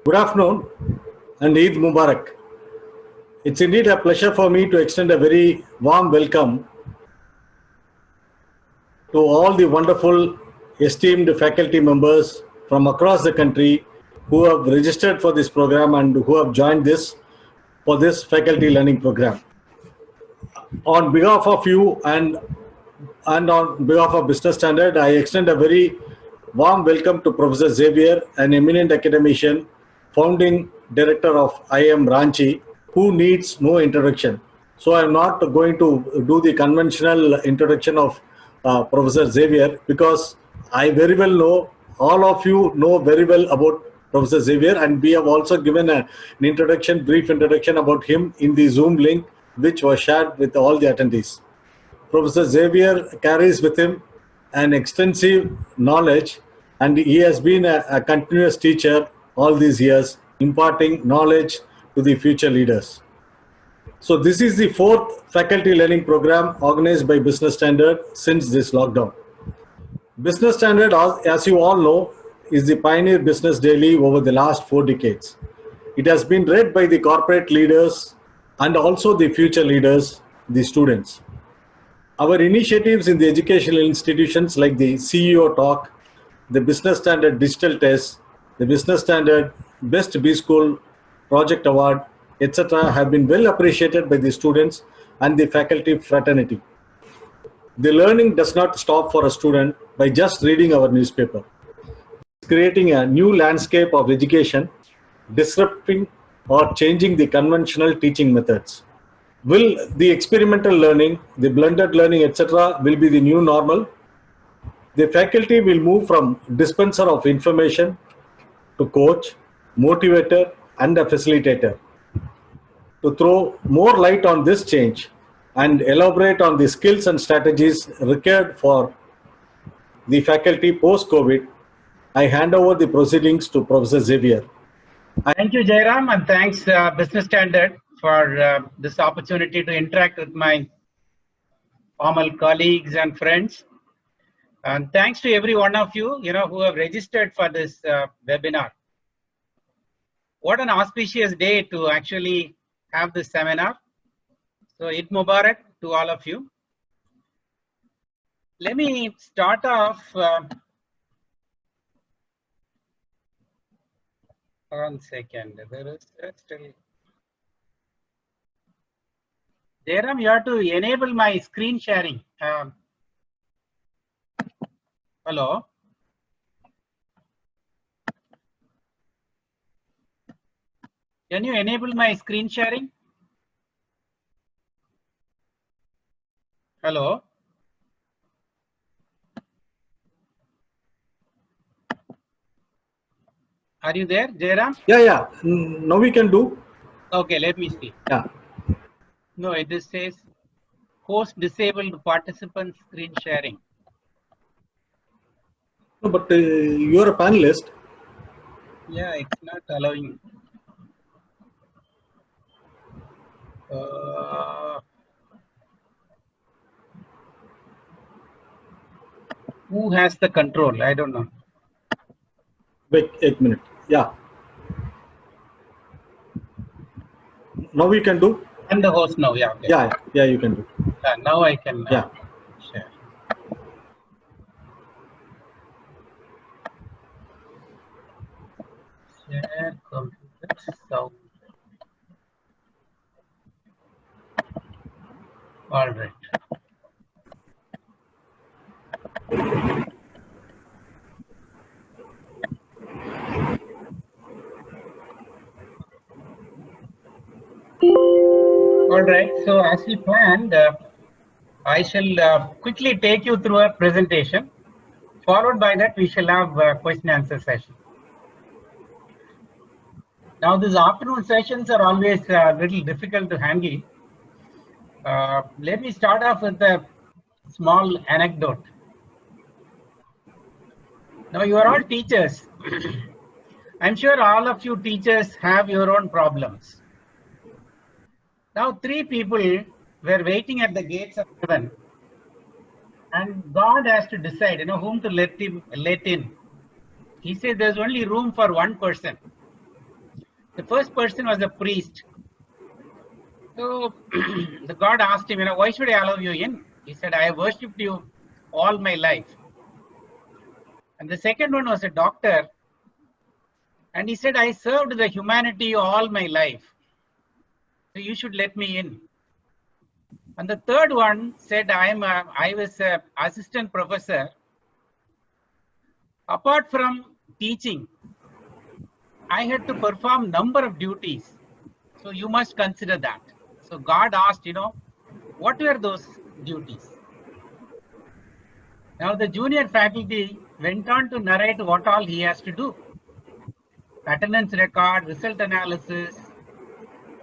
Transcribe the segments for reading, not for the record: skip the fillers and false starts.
Good afternoon and Eid Mubarak. It's indeed a pleasure for me to extend a very warm welcome to all the wonderful, esteemed faculty members from across the country who have registered for this program and who have joined this for this faculty learning program. On behalf of you and on behalf of Business Standard, I extend a very warm welcome to Professor Xavier, an eminent academician, founding director of IIM Ranchi, who needs no introduction. So I'm not going to do the conventional introduction of Professor Xavier, because I very well know, all of you know very well about Professor Xavier, and we have also given an introduction, brief introduction about him in the Zoom link, which was shared with all the attendees. Professor Xavier carries with him an extensive knowledge, and he has been a continuous teacher all these years, imparting knowledge to the future leaders. So this is the fourth faculty learning program organized by Business Standard since this lockdown. Business Standard, as you all know, is the pioneer business daily over the last 4 decades. It has been read by the corporate leaders and also the future leaders, the students. Our initiatives in the educational institutions like the CEO Talk, the Business Standard Digital Test, the Business Standard Best B School Project Award, etc. have been well appreciated by the students and the faculty fraternity. The learning does not stop for a student by just reading our newspaper. It's creating a new landscape of education, disrupting or changing the conventional teaching methods. Will the experimental learning, the blended learning, etc. will be the new normal? The faculty will move from dispenser of information to coach, motivator, and a facilitator. To throw more light on this change and elaborate on the skills and strategies required for the faculty post-COVID, I hand over the proceedings to Professor Xavier. Thank you, Jairam, and thanks Business Standard for this opportunity to interact with my formal colleagues and friends. And thanks to every one of you, who have registered for this webinar. What an auspicious day to actually have this seminar. So Eid Mubarak to all of you. Let me start off. One second. There is still. Jairam, you have to enable my screen sharing. Hello. Can you enable my screen sharing? Hello. Are you there, Jairam? Yeah. Now we can do. Okay, let me see. Yeah. No, it just says host disabled participant screen sharing. No, but you're a panelist. Yeah, it's not allowing. Who has the control? I don't know. Wait, 1 minute. Yeah. Now we can do. I'm the host now. Yeah. Okay. Yeah, you can do. Now I can. Yeah. Share. Share computer sound. All right. All right. So as we planned, I shall quickly take you through a presentation. Followed by that, we shall have a question and answer session. Now, these afternoon sessions are always a little difficult to handle. Let me start off with a small anecdote. Now, you are all teachers. I'm sure all of you teachers have your own problems. Now, 3 people were waiting at the gates of heaven, and God has to decide, whom to let in. He says there's only room for one person. The first person was a priest. So the God asked him, why should I allow you in? He said, I have worshipped you all my life. And the second one was a doctor. And he said, I served the humanity all my life. So you should let me in. And the third one said, I was an assistant professor. Apart from teaching, I had to perform number of duties. So you must consider that. So God asked, what were those duties? Now the junior faculty went on to narrate what all he has to do. Attendance record, result analysis,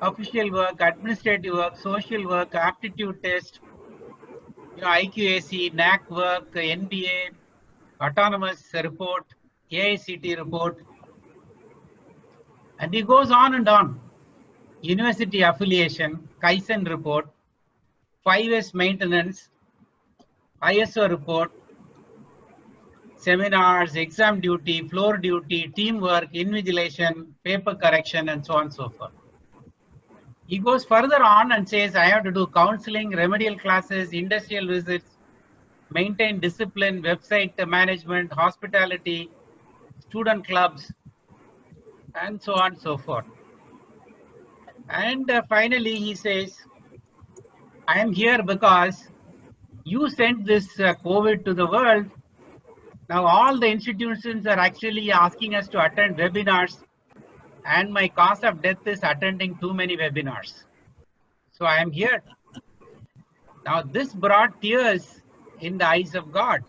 official work, administrative work, social work, aptitude test, IQAC, NAC work, NBA, autonomous report, AICT report. And he goes on and on. University affiliation, Kaizen report, 5S maintenance, ISO report, seminars, exam duty, floor duty, teamwork, invigilation, paper correction, and so on and so forth. He goes further on and says, I have to do counseling, remedial classes, industrial visits, maintain discipline, website management, hospitality, student clubs, and so on and so forth. And finally, he says, I am here because you sent this COVID to the world. Now all the institutions are actually asking us to attend webinars, and my cause of death is attending too many webinars. So I am here. Now this brought tears in the eyes of God.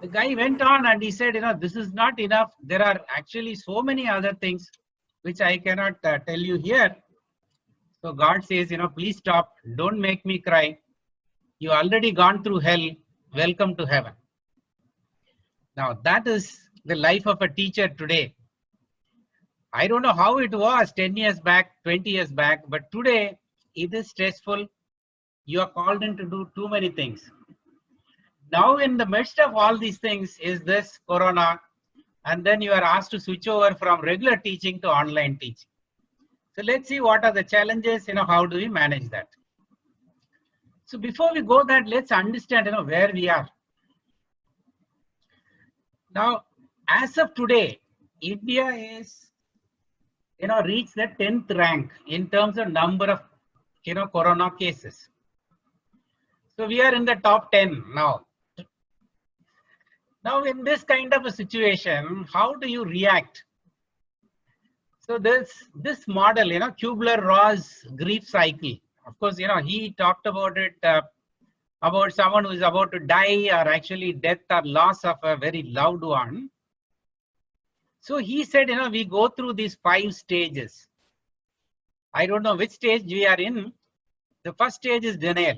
The guy went on and he said, this is not enough. There are actually so many other things which I cannot tell you here. So God says, please stop. Don't make me cry. You already gone through hell. Welcome to heaven. Now that is the life of a teacher today. I don't know how it was 10 years back, 20 years back, but today it is stressful. You are called in to do too many things. Now in the midst of all these things is this corona, and then you are asked to switch over from regular teaching to online teaching. So let's see what are the challenges, how do we manage that? So before we go that, let's understand, where we are. Now, as of today, India is, reached the 10th rank in terms of number of, corona cases. So we are in the top 10 now. Now, in this kind of a situation, how do you react? So this model, Kubler-Ross grief cycle. Of course, he talked about it, about someone who is about to die, or actually death or loss of a very loved one. So he said, we go through these 5 stages. I don't know which stage we are in. The first stage is denial.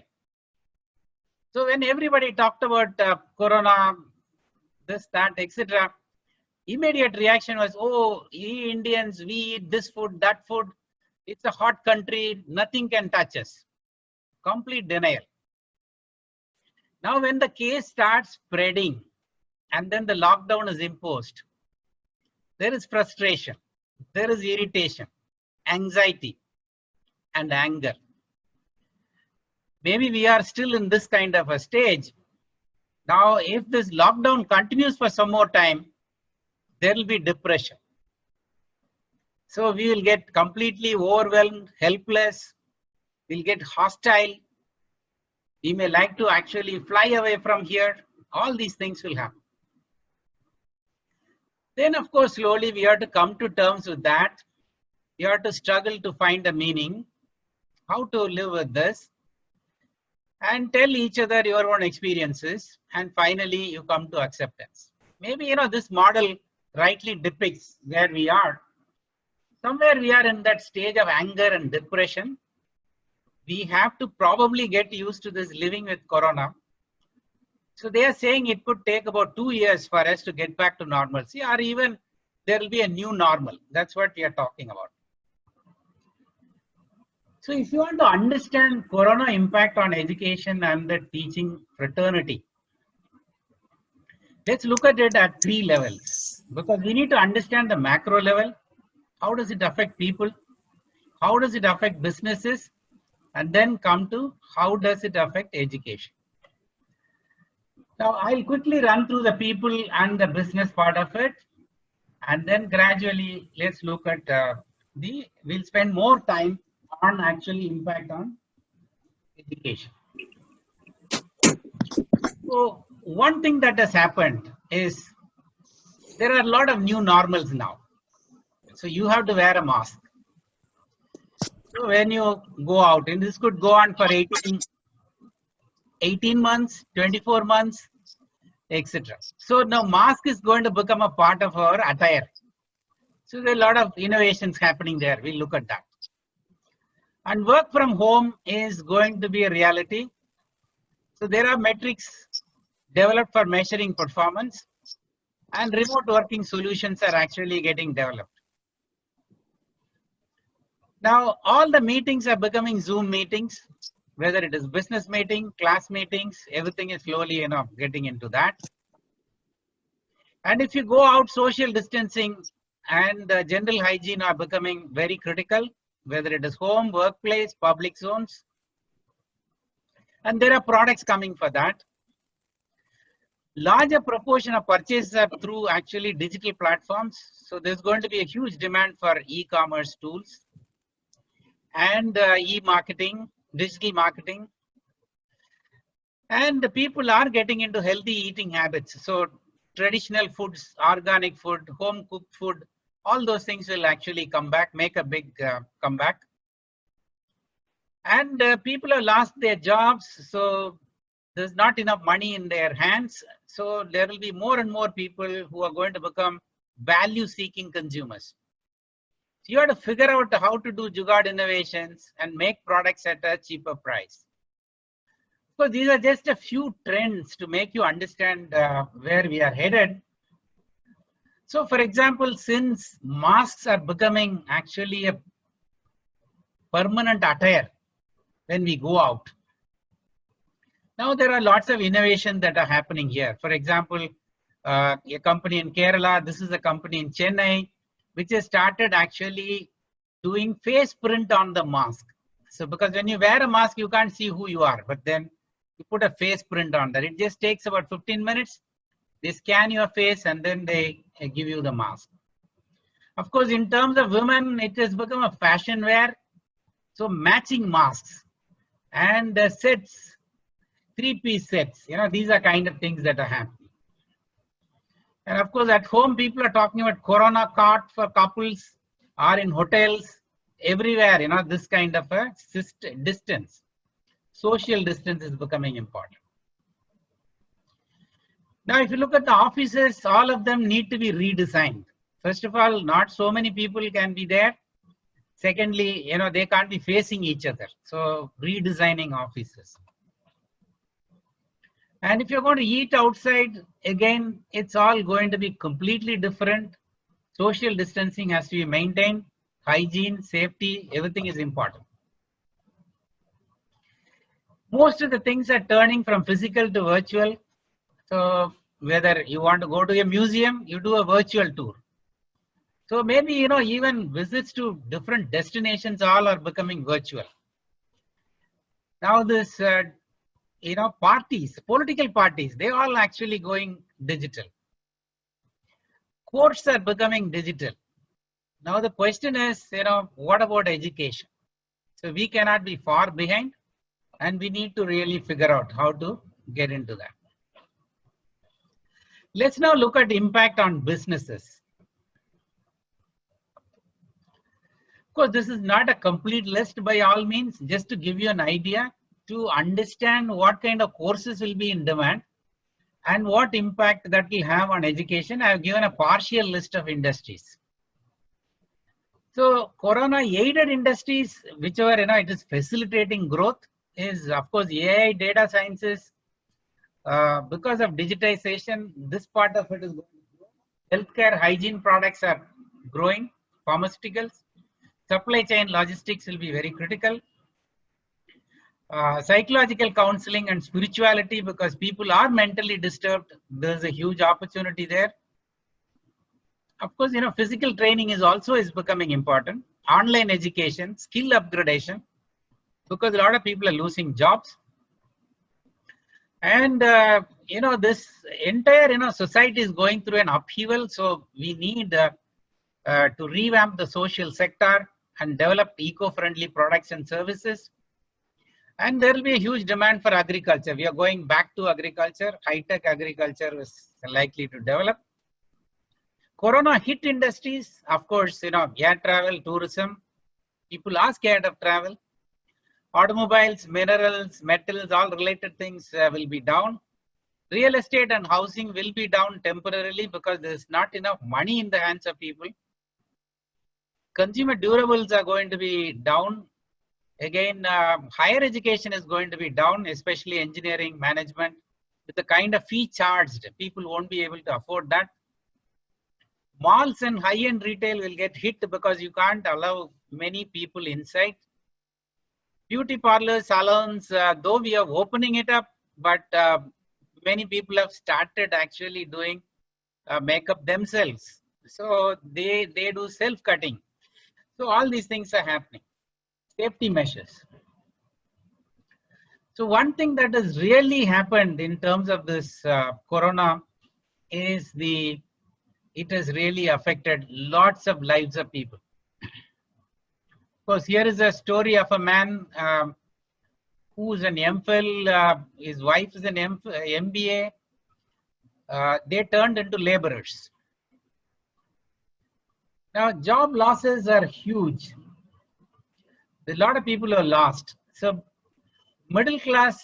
So when everybody talked about corona, this, that, etc., immediate reaction was, oh, we Indians, we eat this food, that food. It's a hot country, nothing can touch us. Complete denial. Now when the case starts spreading and then the lockdown is imposed, there is frustration, there is irritation, anxiety, and anger. Maybe we are still in this kind of a stage. Now, if this lockdown continues for some more time, there will be depression. So we will get completely overwhelmed, helpless, we'll get hostile. We may like to actually fly away from here. All these things will happen. Then, of course, slowly we have to come to terms with that. You have to struggle to find a meaning, how to live with this, and tell each other your own experiences. And finally, you come to acceptance. Maybe, this model rightly depicts where we are. Somewhere we are in that stage of anger and depression. We have to probably get used to this living with corona. So they are saying it could take about 2 years for us to get back to normalcy, or even there will be a new normal. That's what we are talking about. So if you want to understand corona impact on education and the teaching fraternity, let's look at it at 3 levels, because we need to understand the macro level, how does it affect people, how does it affect businesses, and then come to how does it affect education. Now, I'll quickly run through the people and the business part of it, and then gradually let's look at we'll spend more time on actually impact on education. So one thing that has happened is there are a lot of new normals now. So you have to wear a mask. So when you go out, and this could go on for 18 months, 24 months, etc. So now mask is going to become a part of our attire. So there are a lot of innovations happening there. We'll look at that. And work from home is going to be a reality. So there are metrics developed for measuring performance, and remote working solutions are actually getting developed. Now, all the meetings are becoming Zoom meetings, whether it is business meeting, class meetings, everything is slowly, getting into that. And if you go out, social distancing and general hygiene are becoming very critical, whether it is home, workplace, public zones. And there are products coming for that. Larger proportion of purchases are through actually digital platforms. So there's going to be a huge demand for e-commerce tools and e-marketing, digital marketing. And the people are getting into healthy eating habits. So traditional foods, organic food, home cooked food, all those things will actually come back, make a big comeback. And people have lost their jobs, so there's not enough money in their hands. So there will be more and more people who are going to become value-seeking consumers. So you have to figure out how to do jugaad innovations and make products at a cheaper price. So these are just a few trends to make you understand where we are headed. So for example, since masks are becoming actually a permanent attire when we go out, now there are lots of innovations that are happening here. For example, a company in Kerala, this is a company in Chennai, which has started actually doing face print on the mask. So because when you wear a mask, you can't see who you are, but then you put a face print on that. It just takes about 15 minutes. They scan your face and then they give you the mask. Of course, in terms of women, it has become a fashion wear. So matching masks and the sets, 3-piece sets, these are kind of things that are happening. And of course, at home, people are talking about Corona cart for couples, or in hotels, everywhere, this kind of a distance. Social distance is becoming important. Now, if you look at the offices, all of them need to be redesigned. First of all, not so many people can be there. Secondly, they can't be facing each other. So redesigning offices. And if you're going to eat outside, again, it's all going to be completely different. Social distancing has to be maintained. Hygiene, safety, everything is important. Most of the things are turning from physical to virtual. So whether you want to go to a museum, you do a virtual tour. So maybe, even visits to different destinations all are becoming virtual. Now this, parties, political parties, they all actually going digital. Courts are becoming digital. Now the question is, what about education? So we cannot be far behind, and we need to really figure out how to get into that. Let's now look at impact on businesses. Of course, this is not a complete list by all means, just to give you an idea to understand what kind of courses will be in demand and what impact that will have on education. I have given a partial list of industries. So Corona aided industries, whichever it is facilitating growth, is of course AI, data sciences. Because of digitization, this part of it is going to grow. Healthcare, hygiene products are growing. Pharmaceuticals, supply chain logistics will be very critical. Psychological counseling and spirituality, because people are mentally disturbed, there's a huge opportunity there. Of course, physical training is becoming important. Online education, skill upgradation, because a lot of people are losing jobs. And, this entire, society is going through an upheaval. So we need to revamp the social sector and develop eco-friendly products and services. And there will be a huge demand for agriculture. We are going back to agriculture. High-tech agriculture is likely to develop. Corona hit industries, of course, air travel, tourism. People are scared of travel. Automobiles, minerals, metals, all related things will be down. Real estate and housing will be down temporarily because there's not enough money in the hands of people. Consumer durables are going to be down. Again, higher education is going to be down, especially engineering, management. With the kind of fee charged, people won't be able to afford that. Malls and high-end retail will get hit because you can't allow many people inside. Beauty parlors, salons, though we are opening it up, but many people have started actually doing makeup themselves. So they do self-cutting. So all these things are happening. Safety measures. So one thing that has really happened in terms of this corona is it has really affected lots of lives of people. Of course, here is a story of a man who's an MPhil, his wife is an MBA. They turned into laborers. Now, job losses are huge. A lot of people are lost. So, middle class,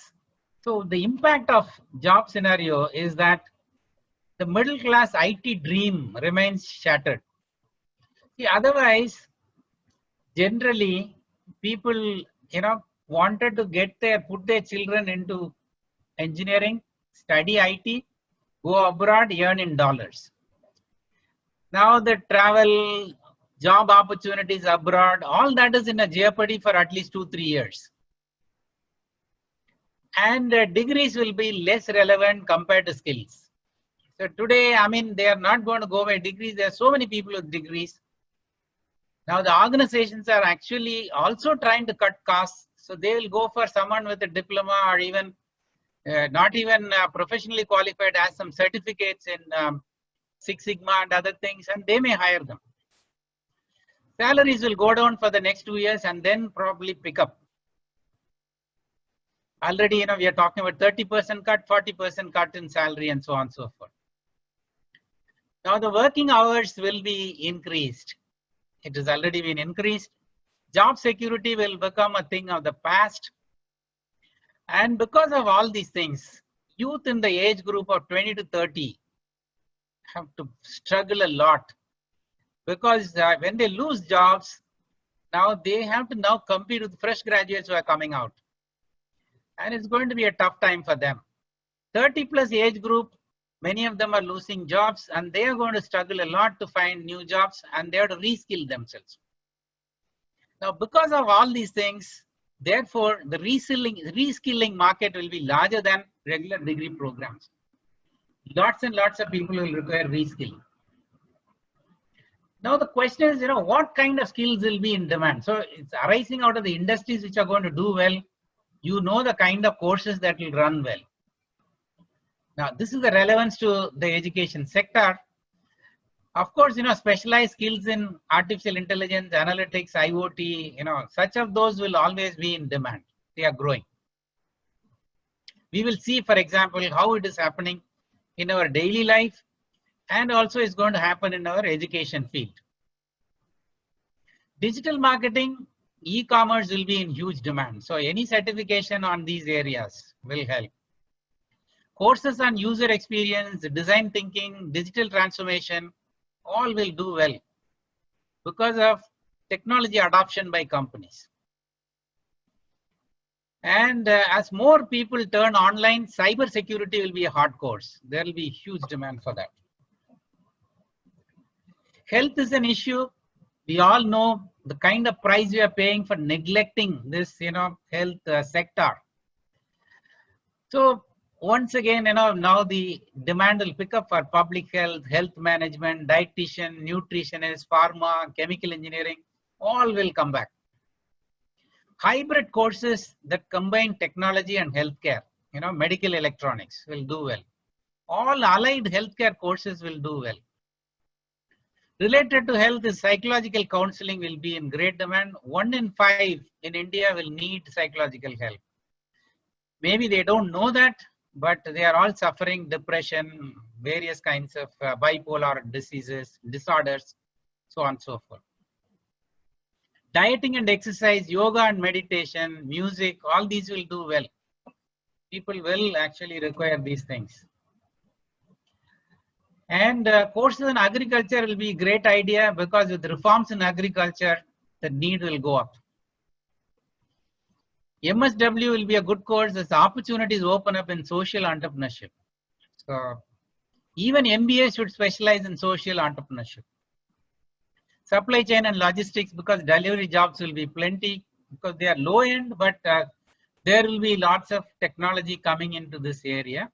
so the impact of job scenario is that the middle class IT dream remains shattered. See, otherwise, generally, people, wanted to put their children into engineering, study IT, go abroad, earn in dollars. Now the travel, job opportunities abroad, all that is in a jeopardy for at least 2-3 years. And degrees will be less relevant compared to skills. So today, they are not going to go by degrees. There are so many people with degrees. Now the organizations are actually also trying to cut costs. So they will go for someone with a diploma or even not even professionally qualified, as some certificates in Six Sigma and other things, and they may hire them. Salaries will go down for the next 2 years and then probably pick up. Already, we are talking about 30% cut, 40% cut in salary and so on and so forth. Now the working hours will be increased. It has already been increased. Job security will become a thing of the past. And because of all these things, youth in the age group of 20 to 30 have to struggle a lot, because when they lose jobs, now they have to now compete with fresh graduates who are coming out. And it's going to be a tough time for them. 30 plus age group, many of them are losing jobs, and they are going to struggle a lot to find new jobs, and they have to reskill themselves. Now, because of all these things, therefore, the reskilling market will be larger than regular degree programs. Lots and lots of people will require reskilling. Now the question is, what kind of skills will be in demand? So it's arising out of the industries which are going to do well. The kind of courses that will run well. Now this is the relevance to the education sector. Of course, specialized skills in artificial intelligence, analytics, IoT, such of those will always be in demand. They are growing. We will see, for example, how it is happening in our daily life, and also is going to happen in our education field. Digital marketing, e-commerce will be in huge demand. So any certification on these areas will help. Courses on user experience, design thinking, digital transformation, all will do well because of technology adoption by companies. And as more people turn online, cyber security will be a hard course. There will be huge demand for that. Health is an issue. We all know the kind of price we are paying for neglecting this, health sector. So Once again, now the demand will pick up for public health, health management, dietitian, nutritionist, pharma, chemical engineering, all will come back. Hybrid courses that combine technology and healthcare, medical electronics will do well. All allied healthcare courses will do well. Related to health is psychological counseling will be in great demand. 1 in 5 in India will need psychological help. Maybe they don't know that, but they are all suffering depression, various kinds of bipolar diseases, disorders, so on and so forth. Dieting and exercise, yoga and meditation, music, all these will do well. People will actually require these things. And courses in agriculture will be a great idea because with reforms in agriculture, the need will go up. MSW will be a good course as opportunities open up in social entrepreneurship. So even MBA should specialize in social entrepreneurship. Supply chain and logistics, because delivery jobs will be plenty because they are low end, but there will be lots of technology coming into this area.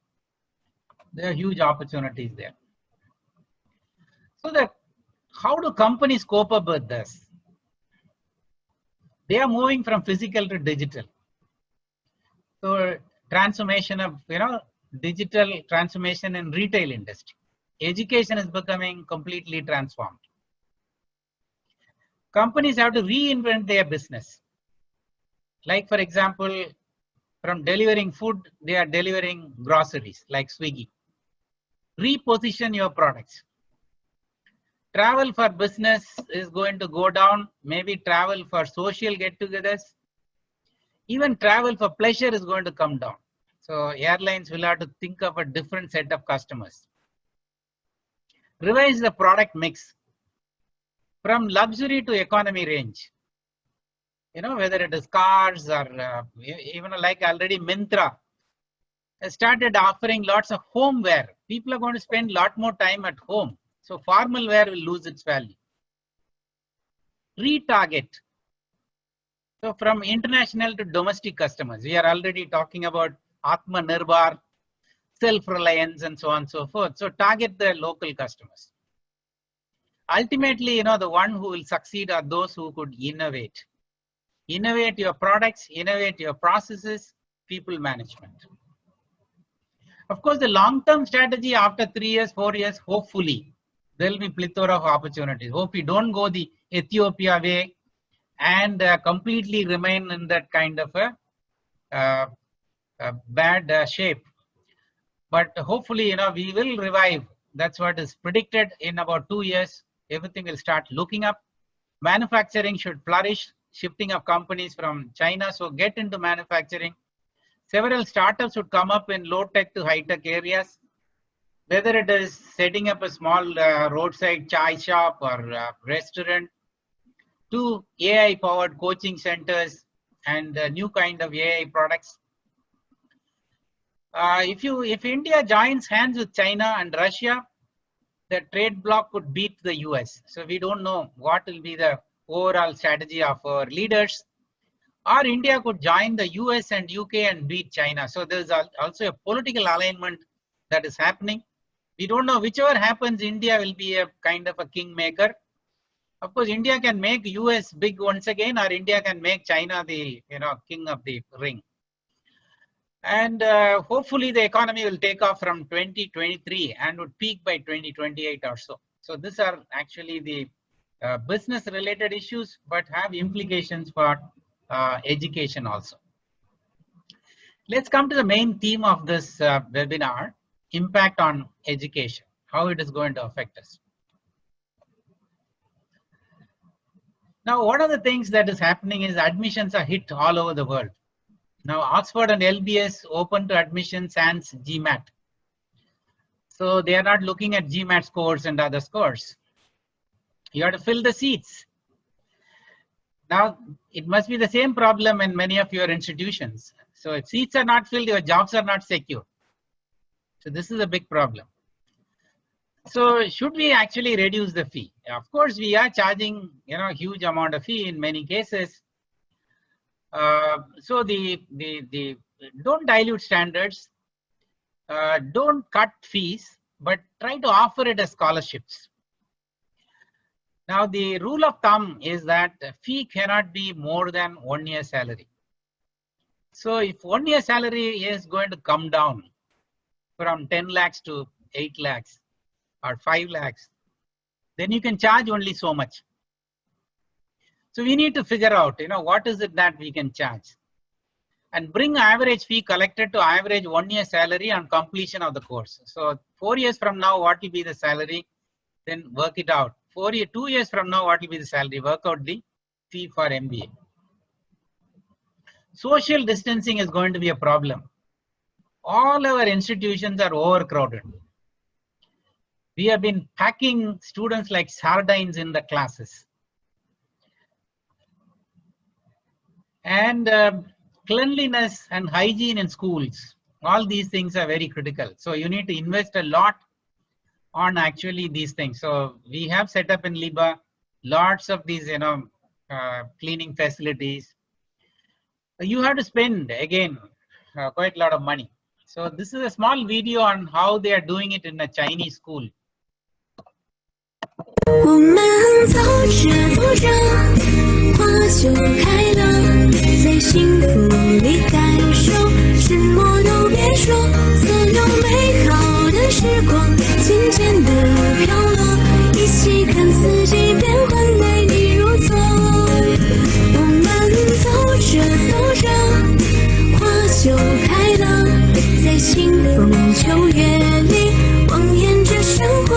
There are huge opportunities there. So how do companies cope up with this? They are moving from physical to digital. So transformation of, digital transformation in retail industry. Education is becoming completely transformed. Companies have to reinvent their business. Like for example, from delivering food, they are delivering groceries like Swiggy. Reposition your products. Travel for business is going to go down. Maybe travel for social get-togethers. Even travel for pleasure is going to come down. So airlines will have to think of a different set of customers. Revise the product mix from luxury to economy range. Whether it is cars or even like already Myntra has started offering lots of home wear. People are going to spend a lot more time at home. So formal wear will lose its value. Retarget. So from international to domestic customers, we are already talking about Atmanirbhar, self-reliance and so on and so forth. So target the local customers. Ultimately, the one who will succeed are those who could innovate. Innovate your products, innovate your processes, people management. Of course, the long-term strategy after 3 years, 4 years, hopefully, there will be plethora of opportunities. Hope we don't go the Ethiopia way and completely remain in that kind of a bad shape. But hopefully, we will revive. That's what is predicted in about 2 years. Everything will start looking up. Manufacturing should flourish, shifting of companies from China. So get into manufacturing. Several startups would come up in low-tech to high-tech areas. Whether it is setting up a small roadside chai shop or restaurant, to AI-powered coaching centers and new kind of AI products. If India joins hands with China and Russia, the trade bloc could beat the US. So we don't know what will be the overall strategy of our leaders. Or India could join the US and UK and beat China. So there's also a political alignment that is happening. We don't know. Whichever happens, India will be a kind of a kingmaker. Of course, India can make US big once again, or India can make China the king of the ring. And hopefully the economy will take off from 2023 and would peak by 2028 or so. So these are actually the business related issues, but have implications for education also. Let's come to the main theme of this webinar, impact on education, how it is going to affect us. Now, one of the things that is happening is admissions are hit all over the world. Now, Oxford and LBS open to admission sans GMAT. So they are not looking at GMAT scores and other scores. You have to fill the seats. Now, it must be the same problem in many of your institutions. So if seats are not filled, your jobs are not secure. So this is a big problem. So should we actually reduce the fee? Of course, we are charging huge amount of fee in many cases. So don't dilute standards. don't cut fees, but try to offer it as scholarships. Now, the rule of thumb is that fee cannot be more than 1 year's salary. So if 1 year's salary is going to come down from 10 lakhs to 8 lakhs or 5 lakhs, then you can charge only so much. So we need to figure out, what is it that we can charge and bring average fee collected to average 1 year salary on completion of the course. So 4 years from now, what will be the salary? Then work it out. 2 years from now, what will be the salary? Work out the fee for MBA. Social distancing is going to be a problem. All our institutions are overcrowded. We have been packing students like sardines in the classes. And cleanliness and hygiene in schools, all these things are very critical. So you need to invest a lot on actually these things. So we have set up in LIBA lots of these, cleaning facilities. You have to spend, again, quite a lot of money. So this is a small video on how they are doing it in a Chinese school. 我们走着走着，花就开了，在幸福里感受，什么都别说，所有美好的时光渐渐地飘落，一起看四季变换，美丽如昨。我们走着走着，花就开了，在清风秋月里望眼着生活，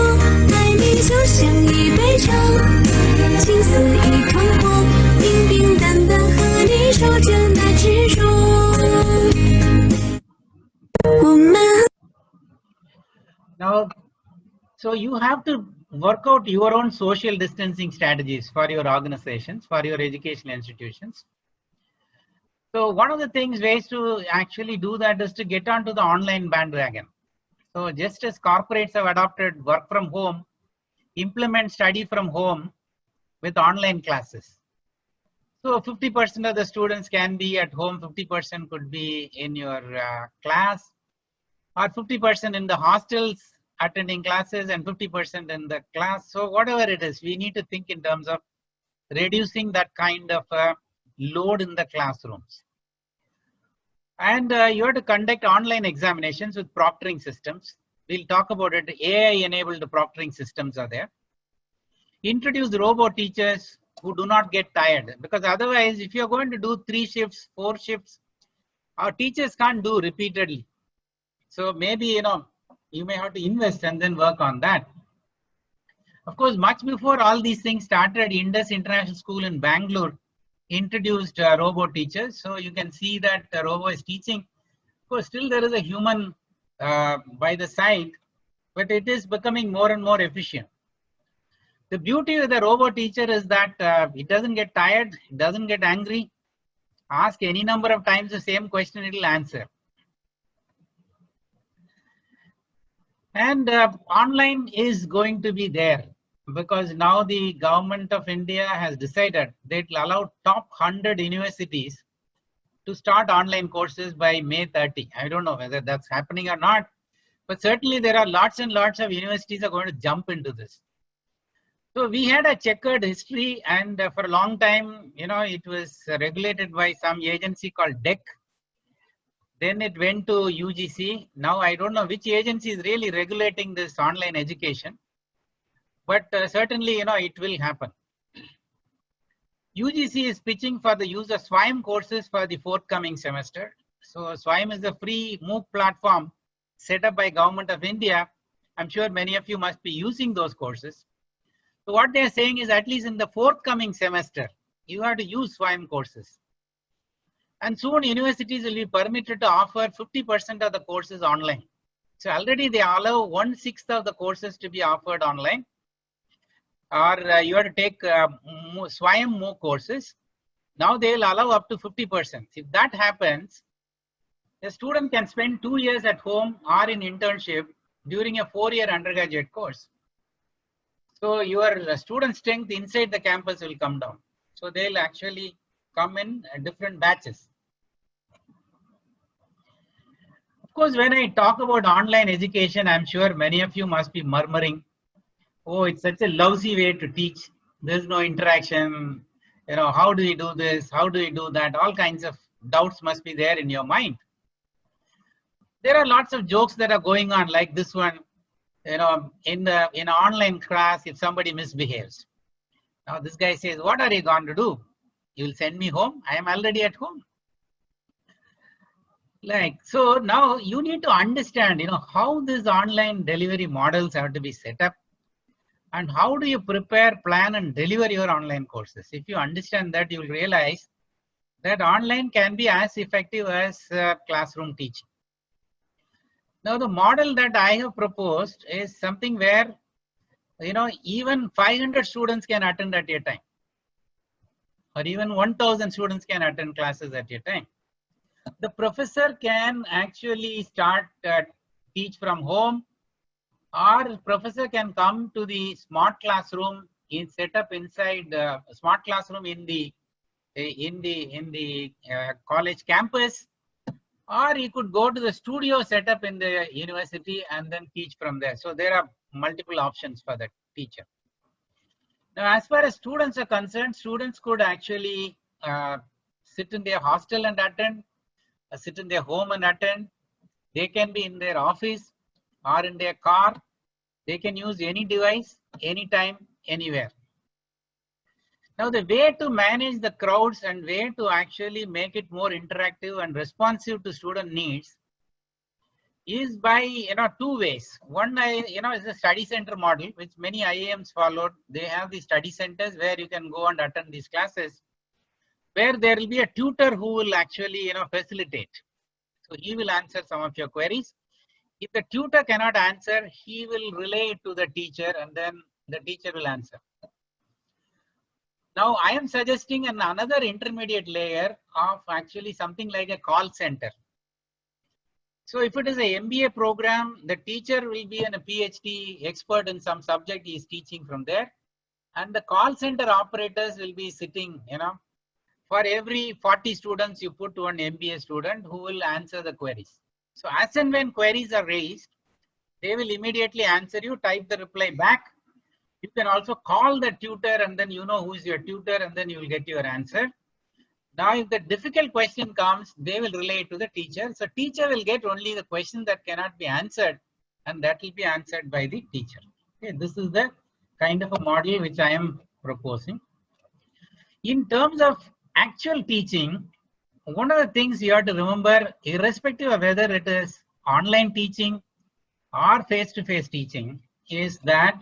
爱你就像一杯茶，情似一团火，平平淡淡和你守着那执着。我们 Now, so you have to work out your own social distancing strategies for your organizations, for your educational institutions. So one of the ways to actually do that is to get onto the online bandwagon. So just as corporates have adopted work from home, implement study from home with online classes. So 50% of the students can be at home, 50% could be in your class, or 50% in the hostels attending classes and 50% in the class. So whatever it is, we need to think in terms of reducing that kind of load in the classrooms. And you have to conduct online examinations with proctoring systems. We'll talk about it. AI-enabled proctoring systems are there. Introduce robot teachers who do not get tired, because otherwise, if you're going to do 3 shifts, 4 shifts, our teachers can't do repeatedly. So maybe, you may have to invest and then work on that. Of course, much before all these things started, Indus International School in Bangalore introduced robot teachers. So you can see that the robot is teaching. Of course, still there is a human by the side, but it is becoming more and more efficient. The beauty of the robot teacher is that it doesn't get tired, it doesn't get angry. Ask any number of times the same question, it will answer. And online is going to be there, because now the government of India has decided that it will allow top 100 universities to start online courses by May 30. I don't know whether that's happening or not, but certainly there are lots and lots of universities are going to jump into this. So we had a checkered history, and for a long time, it was regulated by some agency called DEC. Then it went to UGC. Now I don't know which agency is really regulating this online education, but certainly, it will happen. UGC is pitching for the use of SWAYAM courses for the forthcoming semester. So SWAYAM is a free MOOC platform set up by Government of India. I'm sure many of you must be using those courses. So what they're saying is, at least in the forthcoming semester, you have to use SWAYAM courses. And soon universities will be permitted to offer 50% of the courses online. So already they allow 1/6 of the courses to be offered online. Or you have to take SWAYAM MOOC courses. Now they will allow up to 50%. If that happens, a student can spend 2 years at home or in internship during a 4-year undergraduate course. So your student strength inside the campus will come down. So they'll actually come in different batches. Of course, when I talk about online education, I'm sure many of you must be murmuring, oh, it's such a lousy way to teach. There's no interaction. You know, how do we do this? How do we do that? All kinds of doubts must be there in your mind. There are lots of jokes that are going on, like this one. You know, in an online class, if somebody misbehaves, now this guy says, what are you going to do? You will send me home? I am already at home. Like, so now you need to understand, you know, how these online delivery models have to be set up, and how do you prepare, plan, and deliver your online courses. If you understand that, you will realize that online can be as effective as classroom teaching. Now, the model that I have proposed is something where, you know, even 500 students can attend at a time, or even 1,000 students can attend classes at a time. The professor can actually start teach from home, or professor can come to the smart classroom set up inside smart classroom in the college campus, or he could go to the studio set up in the university and then teach from there. So there are multiple options for the teacher. Now, as far as students are concerned, students could actually sit in their hostel and attend, sit in their home and attend. They can be in their office or in their car. They can use any device, anytime, anywhere. Now, the way to manage the crowds and way to actually make it more interactive and responsive to student needs is by, you know, two ways. One, is a study center model, which many IIMs followed. They have the study centers where you can go and attend these classes, where there will be a tutor who will actually, you know, facilitate. So he will answer some of your queries. If the tutor cannot answer, he will relay it to the teacher, and then the teacher will answer. Now, I am suggesting another intermediate layer of actually something like a call center. So if it is a MBA program, the teacher will be a PhD expert in some subject he is teaching from there. And the call center operators will be sitting, you know, for every 40 students, you put one MBA student who will answer the queries. So as and when queries are raised, they will immediately answer you, type the reply back. You can also call the tutor, and then you know who is your tutor, and then you will get your answer. Now, if the difficult question comes, they will relay it to the teacher. So teacher will get only the question that cannot be answered, and that will be answered by the teacher. Okay, this is the kind of a model which I am proposing. In terms of actual teaching, one of the things you have to remember, irrespective of whether it is online teaching or face-to-face teaching, is that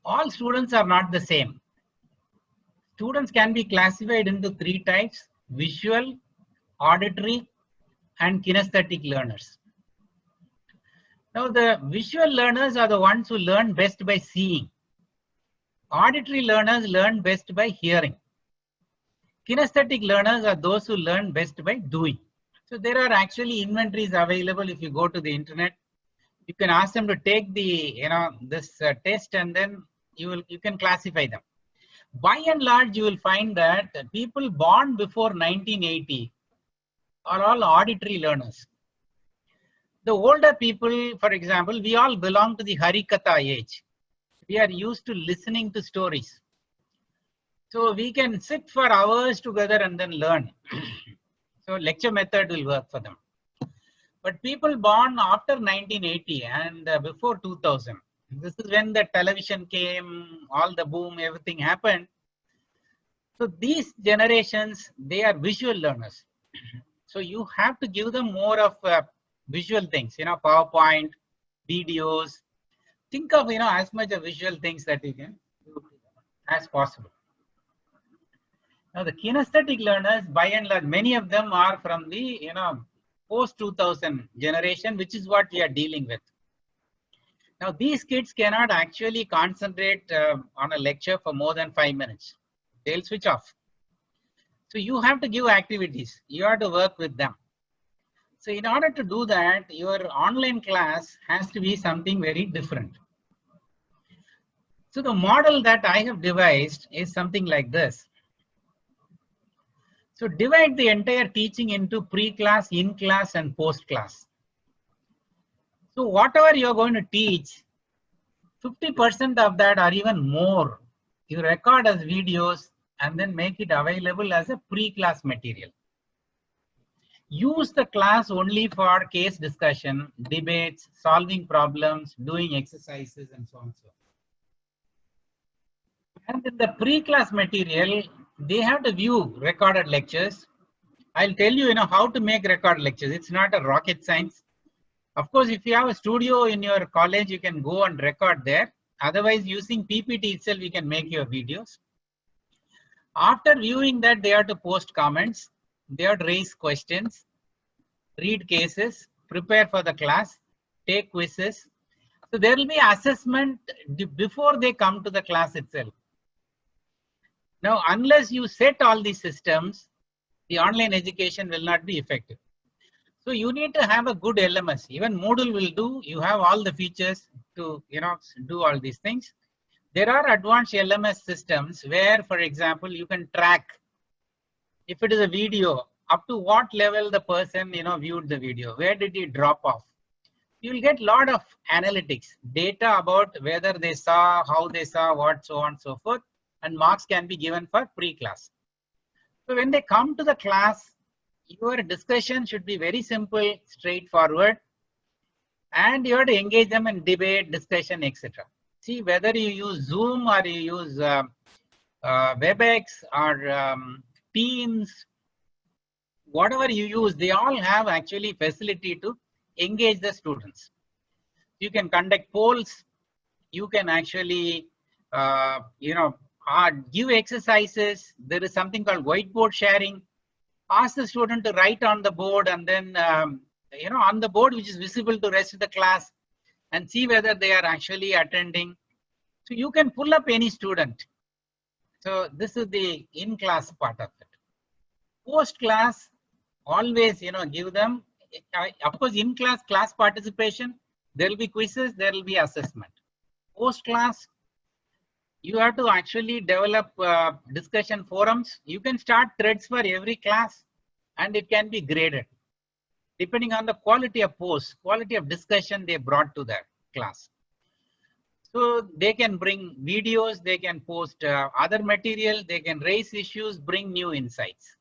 all students are not the same. Students can be classified into three types: visual, auditory, and kinesthetic learners. Now, the visual learners are the ones who learn best by seeing. Auditory learners learn best by hearing. Kinesthetic learners are those who learn best by doing. So there are actually inventories available. If you go to the internet, you can ask them to take the, you know, this test, and then you can classify them. By and large, you will find that people born before 1980 are all auditory learners. The older people, for example, we all belong to the Harikatha age. We are used to listening to stories. So we can sit for hours together and then learn. So lecture method will work for them. But people born after 1980 and before 2000, this is when the television came, all the boom, everything happened. So these generations, they are visual learners. So you have to give them more of visual things, you know, PowerPoint, videos. Think of, you know, as much of visual things that you can do as possible. Now the kinesthetic learners, by and large, many of them are from the, you know, post 2000 generation, which is what we are dealing with. Now these kids cannot actually concentrate on a lecture for more than 5 minutes. They'll switch off. So you have to give activities. You have to work with them. So in order to do that, your online class has to be something very different. So the model that I have devised is something like this. So divide the entire teaching into pre-class, in-class, and post-class. So whatever you're going to teach, 50% of that or even more, you record as videos and then make it available as a pre-class material. Use the class only for case discussion, debates, solving problems, doing exercises, and so on and so forth. And in the pre-class material, they have to view recorded lectures. I'll tell you, how to make recorded lectures. It's not a rocket science. Of course, if you have a studio in your college, you can go and record there. Otherwise, using PPT itself, you can make your videos. After viewing that, they have to post comments. They have to raise questions, read cases, prepare for the class, take quizzes. So there will be assessment before they come to the class itself. Now, unless you set all these systems, the online education will not be effective. So you need to have a good LMS. Even Moodle will do. You have all the features to do all these things. There are advanced LMS systems where, for example, you can track if it is a video, up to what level the person viewed the video, where did he drop off. You will get a lot of analytics, data about whether they saw, how they saw, what, so on and so forth, and marks can be given for pre-class. So when they come to the class, your discussion should be very simple, straightforward, and you have to engage them in debate, discussion, etc. See, whether you use Zoom or you use WebEx or Teams, whatever you use, they all have actually facility to engage the students. You can conduct polls. You can actually, give exercises. There is something called whiteboard sharing. Ask the student to write on the board and then, on the board which is visible to the rest of the class, and see whether they are actually attending. So you can pull up any student. So this is the in-class part of it. Post-class, always, give them, of course, in-class class participation, there will be quizzes, there will be assessment. Post-class, you have to actually develop discussion forums. You can start threads for every class and it can be graded depending on the quality of posts, quality of discussion they brought to that class. So they can bring videos, they can post other material, they can raise issues, bring new insights.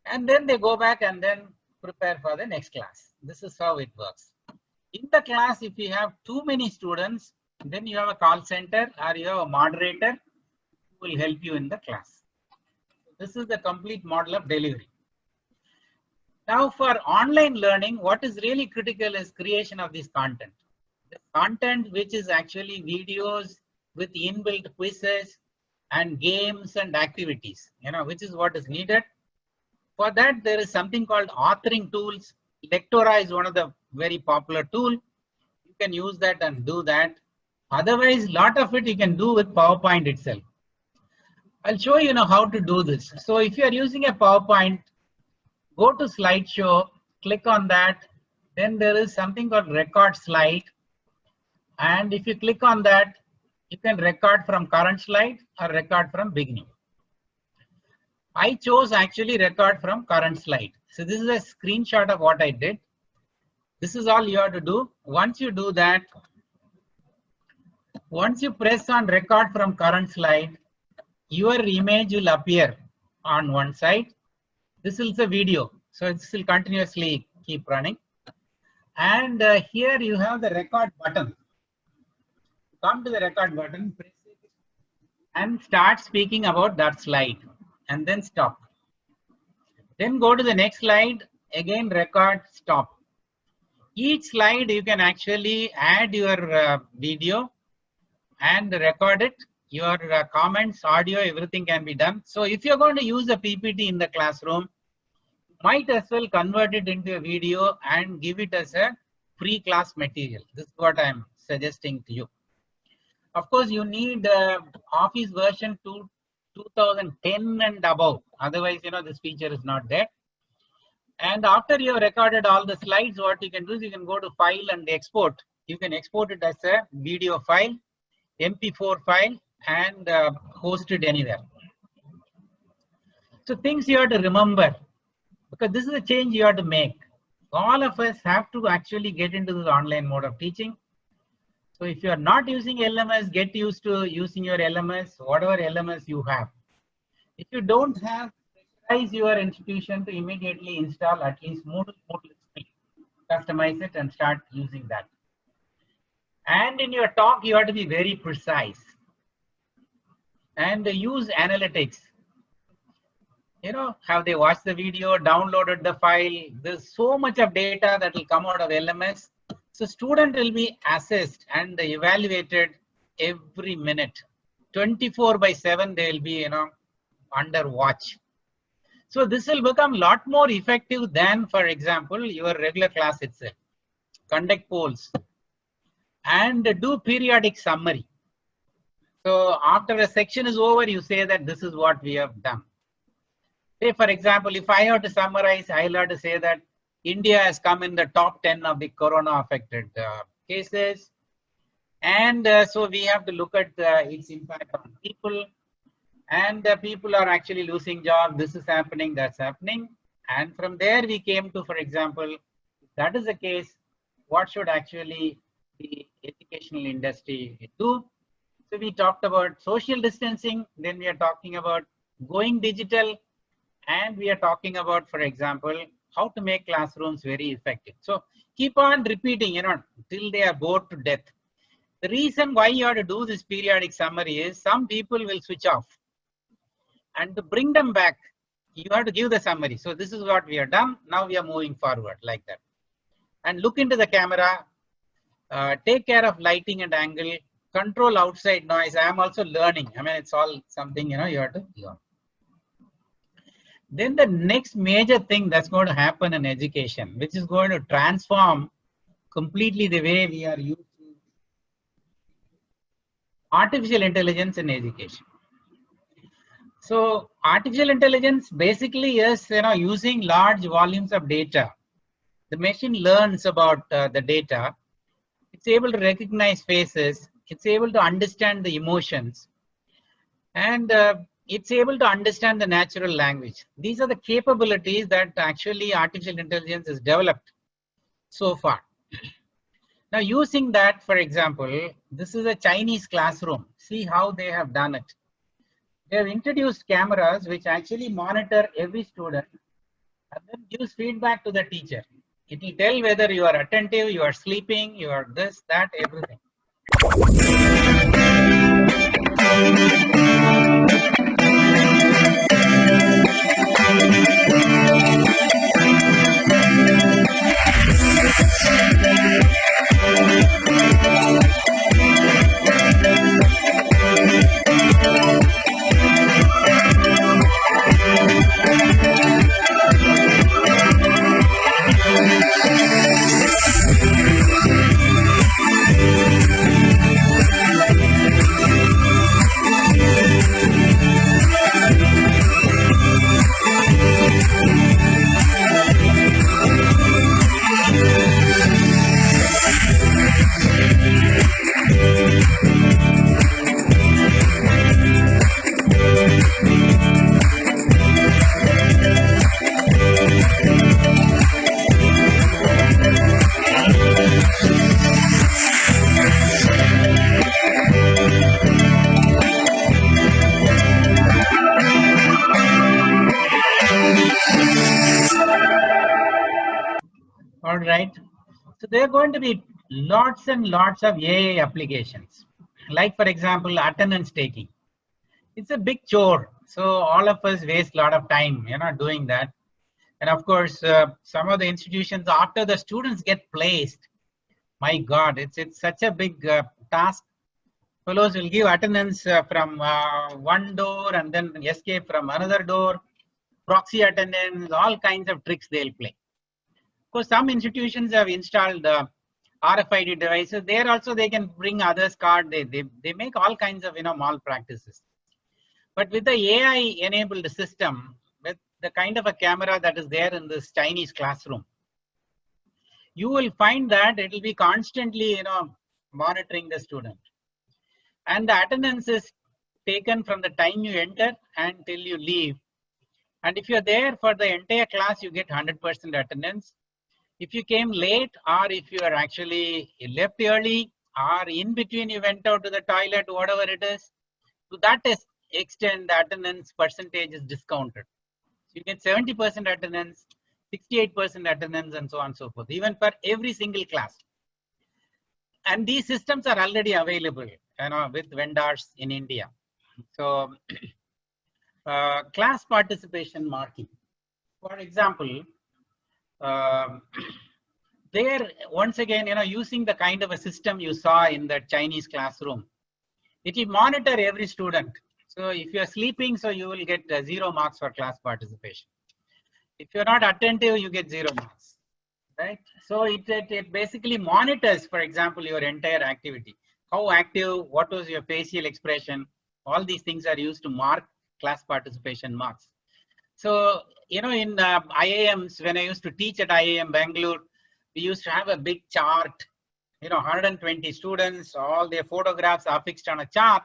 And then they go back and then prepare for the next class. This is how it works. In the class, if you have too many students, then you have a call center or you have a moderator who will help you in the class. This is the complete model of delivery. Now for online learning, what is really critical is creation of this content. The content which is actually videos with inbuilt quizzes and games and activities, which is what is needed. For that, there is something called authoring tools. Lectora is one of the very popular tool. You can use that and do that. Otherwise, a lot of it you can do with PowerPoint itself. I'll show you how to do this. So if you are using a PowerPoint, go to slideshow, click on that. Then there is something called record slide. And if you click on that, you can record from current slide or record from beginning. I chose actually record from current slide. So this is a screenshot of what I did. This is all you have to do. Once you do that, once you press on record from current slide, your image will appear on one side. This is a video, so this will continuously keep running. And here you have the record button. Come to the record button, press it, and start speaking about that slide, and then stop. Then go to the next slide, again record, stop. Each slide you can actually add your video and record it. Your comments, audio, everything can be done. So if you're going to use a PPT in the classroom, might as well convert it into a video and give it as a free class material. This is what I'm suggesting to you. Of course, you need Office version 2010 and above. Otherwise, this feature is not there. And after you have recorded all the slides, what you can do is you can go to File and Export. You can export it as a video file, MP4 file, and host it anywhere. So things you have to remember, because this is a change you have to make. all of us have to actually get into this online mode of teaching. So if you are not using LMS, get used to using your LMS, whatever LMS you have. If you don't have, pressurize your institution to immediately install at least Moodle Stream. Customize it and start using that. And in your talk, you have to be very precise. And use analytics. You know, have they watched the video, downloaded the file? There's so much of data that will come out of LMS. So student will be assessed and evaluated every minute. 24/7, they will be, under watch. So this will become a lot more effective than, for example, your regular class itself. Conduct polls and do periodic summary. So after a section is over, you say that this is what we have done. Say, for example, if I have to summarize, I'll have to say that India has come in the top 10 of the corona affected cases. And so we have to look at its impact on people. And people are actually losing jobs. This is happening, that's happening. And from there we came to, for example, if that is the case, what should actually the educational industry do? So we talked about social distancing, then we are talking about going digital, and we are talking about, for example, how to make classrooms very effective. So keep on repeating, till they are bored to death. The reason why you have to do this periodic summary is some people will switch off. And to bring them back, you have to give the summary. So this is what we have done. Now we are moving forward like that. And look into the camera, take care of lighting and angle, control outside noise. I am also learning. I mean, it's all something, you have to learn. Then the next major thing that's going to happen in education, which is going to transform completely the way we are used to artificial intelligence in education. So artificial intelligence basically is, using large volumes of data. The machine learns about the data. It's able to recognize faces. It's able to understand the emotions. And it's able to understand the natural language. These are the capabilities that actually artificial intelligence has developed so far. Now using that, for example, this is a Chinese classroom. See how they have done it. They have introduced cameras which actually monitor every student and then gives feedback to the teacher. It will tell whether you are attentive, you are sleeping, you are this, that, everything. All right. So there are going to be lots and lots of AI applications. Like, for example, attendance taking. It's a big chore. So all of us waste a lot of time, doing that. And of course, some of the institutions, after the students get placed, my God, it's such a big task. Fellows will give attendance from one door and then escape from another door, proxy attendance, all kinds of tricks they'll play. Of course, some institutions have installed RFID devices. There also they can bring others' card. They make all kinds of malpractices. But with the AI-enabled system, with the kind of a camera that is there in this Chinese classroom, you will find that it will be constantly monitoring the student. And the attendance is taken from the time you enter until you leave. And if you're there for the entire class, you get 100% attendance. If you came late, or if you are actually left early, or in between you went out to the toilet, whatever it is, to that extent, the attendance percentage is discounted. So you get 70% attendance, 68% attendance, and so on and so forth, even for every single class. And these systems are already available, with vendors in India. So class participation marking. For example, there, once again, using the kind of a system you saw in the Chinese classroom, it will monitor every student. So if you are sleeping, so you will get 0 marks for class participation. If you're not attentive, you get 0 marks, right? So it basically monitors, for example, your entire activity. How active, what was your facial expression, all these things are used to mark class participation marks. So, in IIMs, when I used to teach at IIM Bangalore, we used to have a big chart, 120 students, all their photographs are fixed on a chart.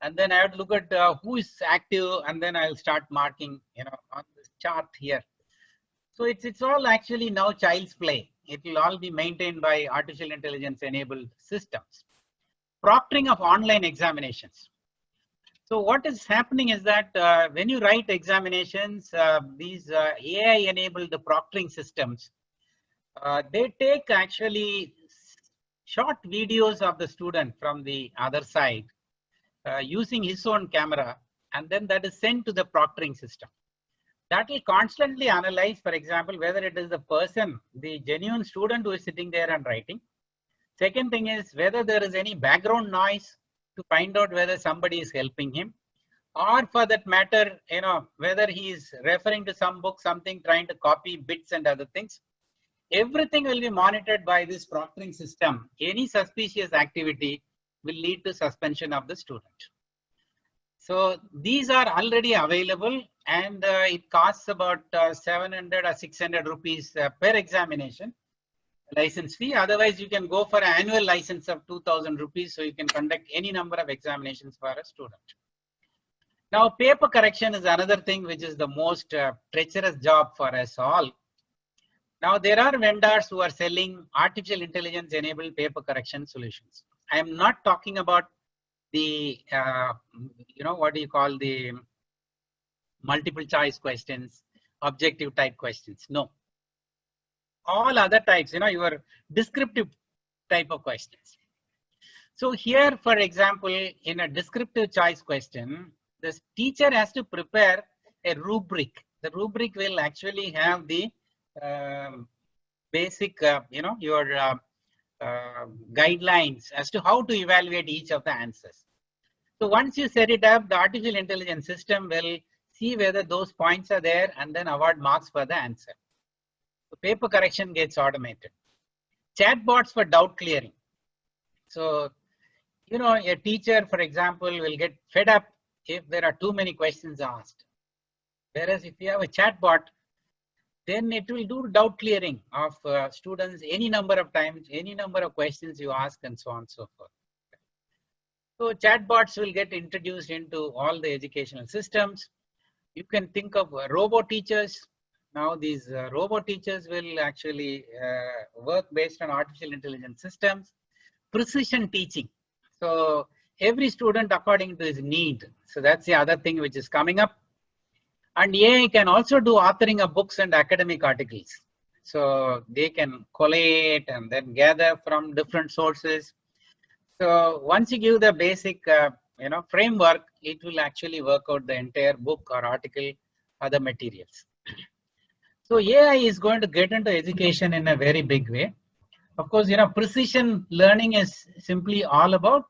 And then I have to look at who is active, and then I'll start marking, on this chart here. So it's all actually now child's play. It will all be maintained by artificial intelligence enabled systems. Proctoring of online examinations. So what is happening is that when you write examinations, these AI enabled proctoring systems, they take actually short videos of the student from the other side using his own camera, and then that is sent to the proctoring system. That will constantly analyze, for example, whether it is the person, the genuine student who is sitting there and writing. Second thing is whether there is any background noise to find out whether somebody is helping him, or for that matter, whether he is referring to some book, something, trying to copy bits and other things. Everything will be monitored by this proctoring system. Any suspicious activity will lead to suspension of the student. So these are already available, and it costs about 700 or 600 rupees per examination license fee. Otherwise, you can go for an annual license of 2000 rupees, so you can conduct any number of examinations for a student. Now, paper correction is another thing which is the most treacherous job for us all. Now, there are vendors who are selling artificial intelligence enabled paper correction solutions. I am not talking about the, what do you call the multiple choice questions, objective type questions. No. All other types, your descriptive type of questions. So here, for example, in a descriptive choice question, the teacher has to prepare a rubric. The rubric will actually have the basic, your guidelines as to how to evaluate each of the answers. So once you set it up, the artificial intelligence system will see whether those points are there and then award marks for the answer. So paper correction gets automated. Chatbots for doubt clearing. So, a teacher, for example, will get fed up if there are too many questions asked. Whereas if you have a chatbot, then it will do doubt clearing of students any number of times, any number of questions you ask, and so on and so forth. So chatbots will get introduced into all the educational systems. You can think of robo teachers. Now these robo teachers will actually work based on artificial intelligence systems. Precision teaching. So every student according to his need. So that's the other thing which is coming up. And AI can also do authoring of books and academic articles. So they can collate and then gather from different sources. So once you give the basic, framework, it will actually work out the entire book or article, other materials. So AI is going to get into education in a very big way. Of course, precision learning is simply all about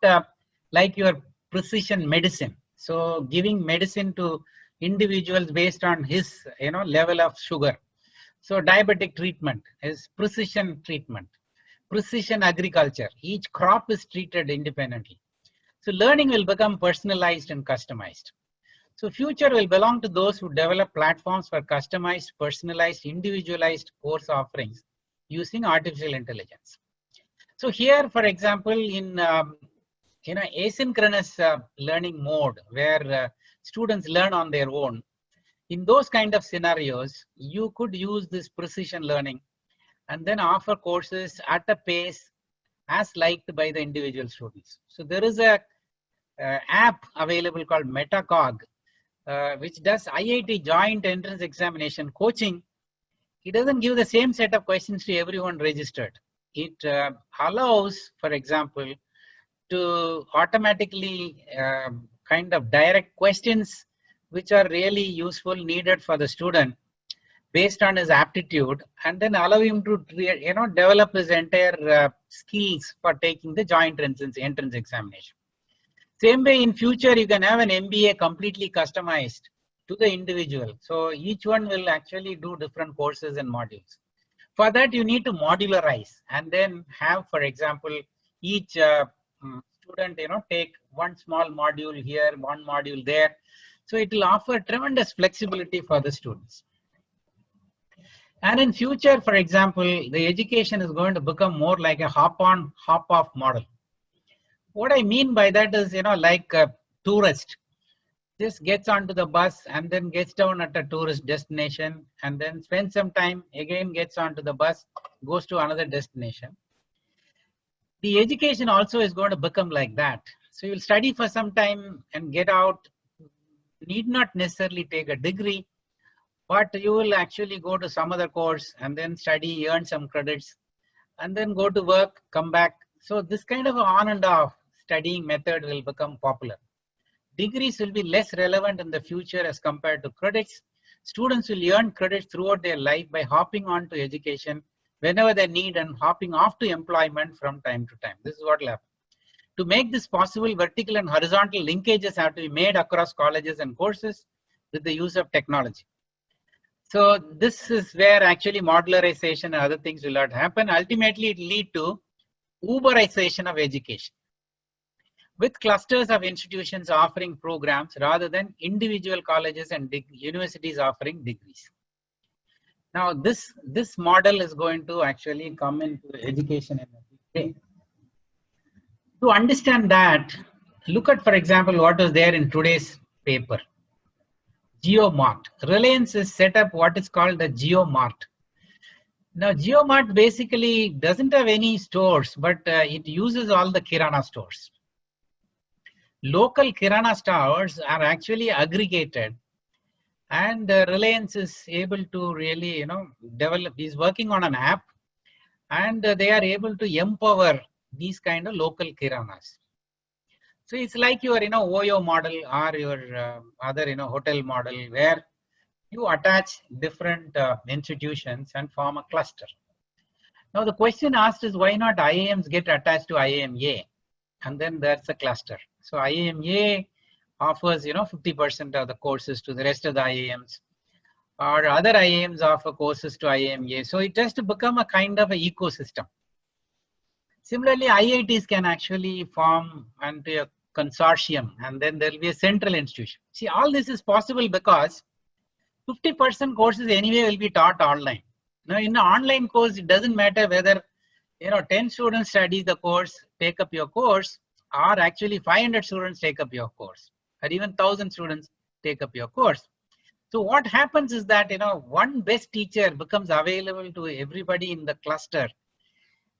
like your precision medicine. So giving medicine to individuals based on his, level of sugar. So diabetic treatment is precision treatment. Precision agriculture, each crop is treated independently. So learning will become personalized and customized. So future will belong to those who develop platforms for customized, personalized, individualized course offerings using artificial intelligence. So here, for example, in asynchronous learning mode, where students learn on their own, in those kind of scenarios, you could use this precision learning and then offer courses at a pace as liked by the individual students. So there is a app available called Metacog, which does IIT joint entrance examination coaching. It doesn't give the same set of questions to everyone registered. It allows, for example, to automatically kind of direct questions which are really useful, needed for the student based on his aptitude, and then allow him to develop his entire skills for taking the joint entrance examination. Same way in future, you can have an MBA completely customized to the individual. So each one will actually do different courses and modules. For that, you need to modularize and then have, for example, each student, take one small module here, one module there. So it will offer tremendous flexibility for the students. And in future, for example, the education is going to become more like a hop-on, hop-off model. What I mean by that is, like a tourist just gets onto the bus and then gets down at a tourist destination and then spends some time, again gets onto the bus, goes to another destination. The education also is going to become like that. So you'll study for some time and get out, need not necessarily take a degree, but you will actually go to some other course and then study, earn some credits, and then go to work, come back. So this kind of on and off studying method will become popular. Degrees will be less relevant in the future as compared to credits. Students will earn credits throughout their life by hopping on to education whenever they need and hopping off to employment from time to time. This is what will happen. To make this possible, vertical and horizontal linkages have to be made across colleges and courses with the use of technology. So this is where actually modularization and other things will not happen. Ultimately, it will lead to Uberization of education, with clusters of institutions offering programs rather than individual colleges and universities offering degrees. Now, this model is going to actually come into education in a big way. To understand that, look at, for example, what was there in today's paper. JioMart. Reliance has set up what is called the JioMart. Now, JioMart basically doesn't have any stores, but it uses all the Kirana stores. Local Kirana stores are actually aggregated, and Reliance is able to really, develop, is working on an app, and they are able to empower these kind of local Kiranas. So it's like your, OYO model or your other, hotel model, where you attach different institutions and form a cluster. Now the question asked is, why not IIMs get attached to IIMA? And then there's a cluster. So IIMA offers, 50% of the courses to the rest of the IIMs, or other IIMs offer courses to IIMA. So it has to become a kind of an ecosystem. Similarly, IITs can actually form into a consortium, and then there will be a central institution. See, all this is possible because 50% courses anyway will be taught online. Now, in an online course, it doesn't matter whether 10 students study the course, take up your course, or actually 500 students take up your course, or even 1,000 students take up your course. So what happens is that one best teacher becomes available to everybody in the cluster,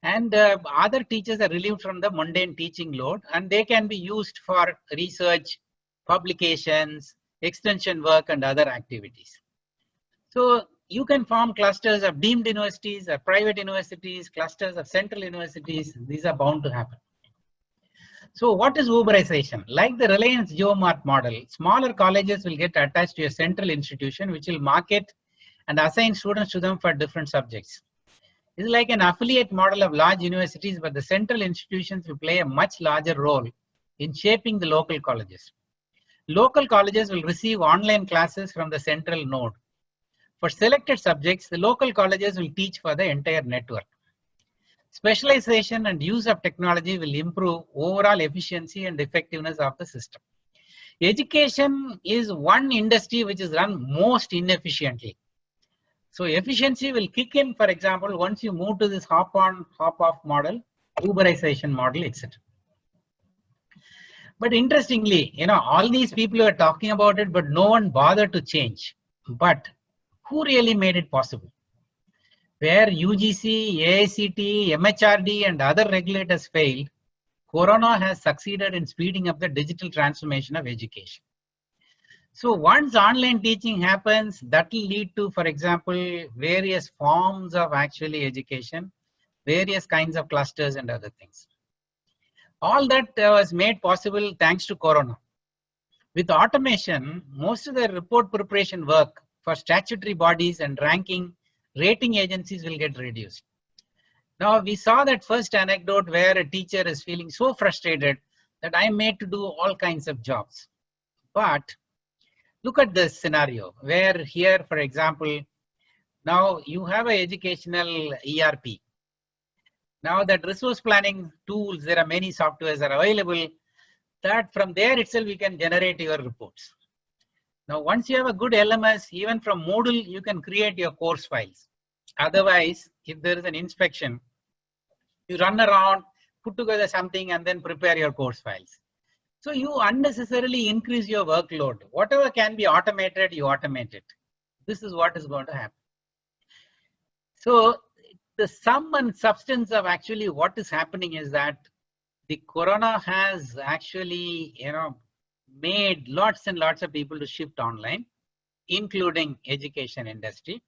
and other teachers are relieved from the mundane teaching load, and they can be used for research, publications, extension work, and other activities. So you can form clusters of deemed universities or private universities, clusters of central universities. These are bound to happen. So what is Uberization? Like the Reliance JioMart model, smaller colleges will get attached to a central institution which will market and assign students to them for different subjects. It's like an affiliate model of large universities, but the central institutions will play a much larger role in shaping the local colleges. Local colleges will receive online classes from the central node. For selected subjects, the local colleges will teach for the entire network. Specialization and use of technology will improve overall efficiency and effectiveness of the system. Education is one industry which is run most inefficiently. So efficiency will kick in, for example, once you move to this hop-on, hop-off model, Uberization model, etc. But interestingly, all these people are talking about it, but no one bothered to change. But who really made it possible? where UGC, AICT, MHRD and other regulators failed, Corona has succeeded in speeding up the digital transformation of education. So once online teaching happens, that will lead to, for example, various forms of actually education, various kinds of clusters and other things. All that was made possible thanks to Corona. With automation, most of the report preparation work for statutory bodies and rating agencies will get reduced. Now, we saw that first anecdote where a teacher is feeling so frustrated that I'm made to do all kinds of jobs. But look at this scenario where here, for example, now you have an educational ERP. Now that resource planning tools, there are many softwares that are available, that from there itself we can generate your reports. Now, once you have a good LMS, even from Moodle, you can create your course files. Otherwise, if there is an inspection, you run around, put together something and then prepare your course files. So you unnecessarily increase your workload. Whatever can be automated, you automate it. This is what is going to happen. So the sum and substance of actually what is happening is that the Corona has actually, made lots and lots of people to shift online, including education industry.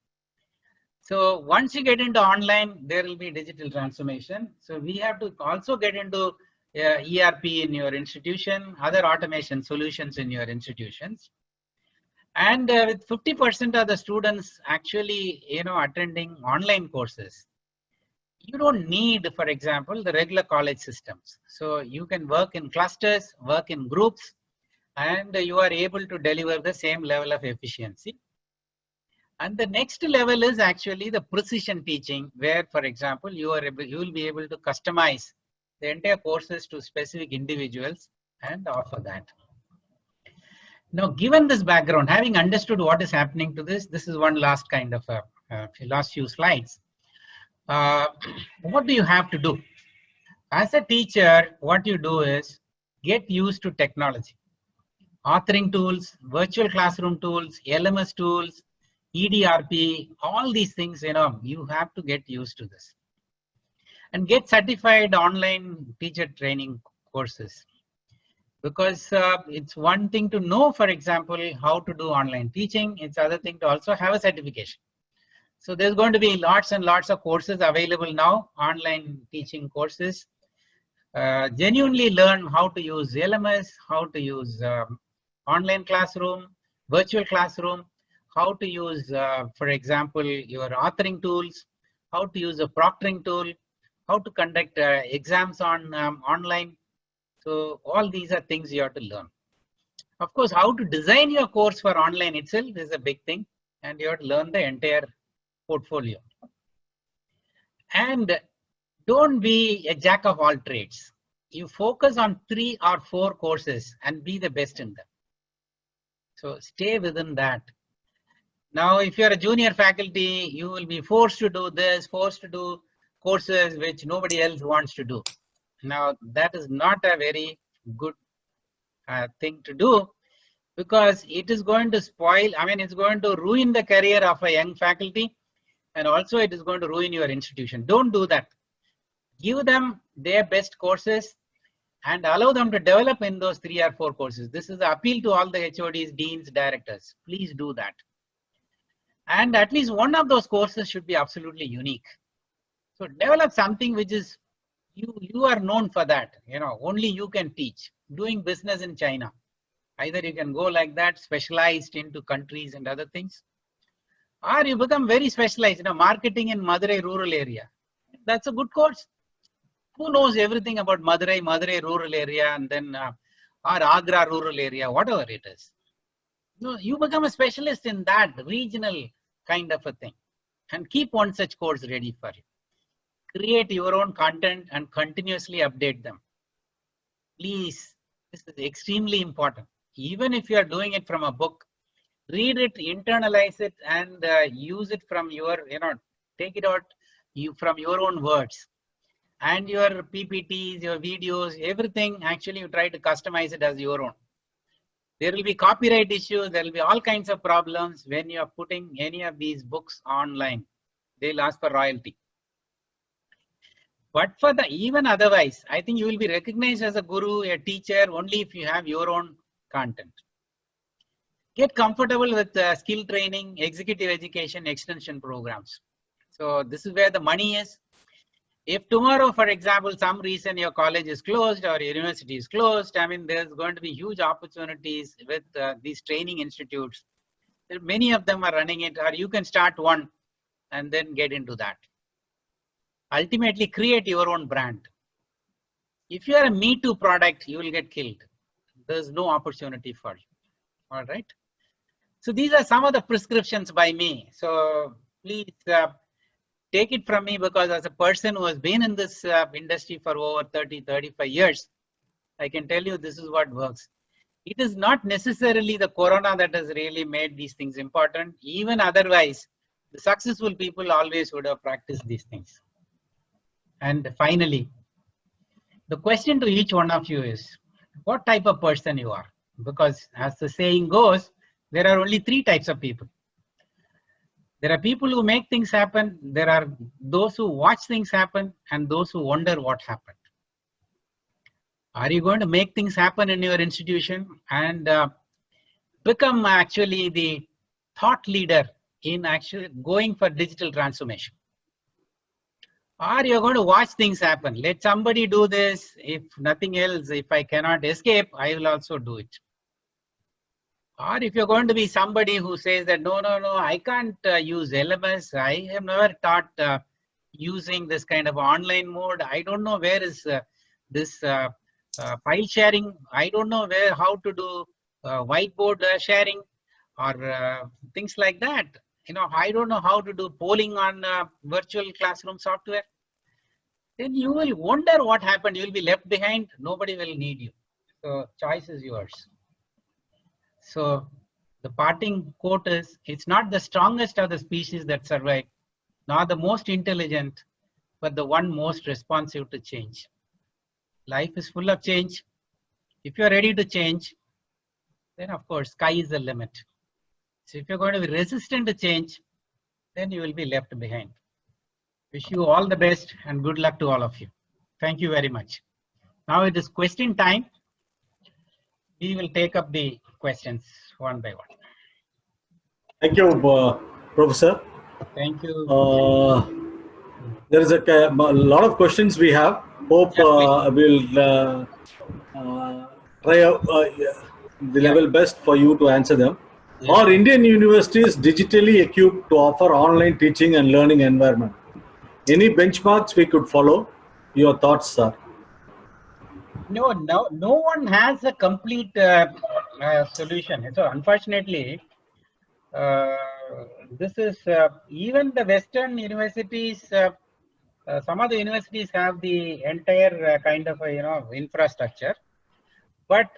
So once you get into online, there will be digital transformation. So we have to also get into ERP in your institution, other automation solutions in your institutions. And with 50% of the students actually, attending online courses, you don't need, for example, the regular college systems. So you can work in clusters, work in groups, and you are able to deliver the same level of efficiency. And the next level is actually the precision teaching, where, for example, you will be able to customize the entire courses to specific individuals and offer that. Now, given this background, having understood what is happening to this is one last kind of last few slides. What do you have to do? As a teacher, what you do is get used to technology. Authoring tools, virtual classroom tools, LMS tools, EDRP, all these things, you have to get used to this. And get certified online teacher training courses. Because it's one thing to know, for example, how to do online teaching. It's other thing to also have a certification. So there's going to be lots and lots of courses available now, online teaching courses. Genuinely learn how to use LMS, how to use online classroom, virtual classroom, how to use, for example, your authoring tools, how to use a proctoring tool, how to conduct exams on online. So all these are things you have to learn. Of course, how to design your course for online itself is a big thing, and you have to learn the entire portfolio. And don't be a jack of all trades. You focus on 3 or 4 courses and be the best in them. So stay within that. Now, if you're a junior faculty, you will be forced to do this, forced to do courses which nobody else wants to do. Now, that is not a very good thing to do, because it is going to spoil, it's going to ruin the career of a young faculty, and also it is going to ruin your institution. Don't do that. Give them their best courses and allow them to develop in those 3 or 4 courses. This is an appeal to all the HODs, deans, directors. Please do that. And at least one of those courses should be absolutely unique. So develop something which is, you are known for that. Only you can teach. Doing business in China. Either you can go like that, specialized into countries and other things, or you become very specialized, marketing in Madurai rural area. That's a good course. Who knows everything about Madurai rural area, and then or Agra rural area, whatever it is. You become a specialist in that regional kind of a thing, and keep one such course ready for you. Create your own content and continuously update them. Please, this is extremely important. Even if you are doing it from a book, read it, internalize it, and use it from your, take it out from your own words. And your PPTs, your videos, everything, actually you try to customize it as your own. There will be copyright issues, there will be all kinds of problems when you are putting any of these books online. they'll ask for royalty. But for the even otherwise, I think you will be recognized as a guru, a teacher, only if you have your own content. Get comfortable with skill training, executive education, extension programs. So this is where the money is. If tomorrow, for example, some reason your college is closed or your university is closed, I mean, there's going to be huge opportunities with these training institutes. Many of them are running it, or you can start one and then get into that. Ultimately, create your own brand. If you are a Me Too product, you will get killed. There's no opportunity for you. All right. So these are some of the prescriptions by me. So please take it from me, because as a person who has been in this industry for over 30, 35 years, I can tell you this is what works. It is not necessarily the corona that has really made these things important. Even otherwise, the successful people always would have practiced these things. And finally, the question to each one of you is, what type of person you are? Because as the saying goes, there are only 3 types of people. There are people who make things happen, there are those who watch things happen, and those who wonder what happened. Are you going to make things happen in your institution and become actually the thought leader in actually going for digital transformation? Or you're going to watch things happen. Let somebody do this. If nothing else, if I cannot escape, I will also do it. Or if you're going to be somebody who says that, no, I can't use LMS. I have never taught using this kind of online mode. I don't know where is this file sharing. I don't know how to do whiteboard sharing or things like that. You know, I don't know how to do polling on virtual classroom software. Then you will wonder what happened. You will be left behind. Nobody will need you. So choice is yours. So the parting quote is, it's not the strongest of the species that survive, nor the most intelligent, but the one most responsive to change. Life is full of change. If you're ready to change, then of course, sky is the limit. So if you're going to be resistant to change, then you will be left behind. Wish you all the best and good luck to all of you. Thank you very much. Now it is question time. We will take up the questions one by one. Thank you, Professor. Thank you. There is a lot of questions we have. Hope we'll try the level best for you to answer them. Yes. Are Indian universities digitally equipped to offer online teaching and learning environment? Any benchmarks we could follow? Your thoughts, sir? No one has a complete solution. So unfortunately, this is even the Western universities. Some of the universities have the entire kind of infrastructure, but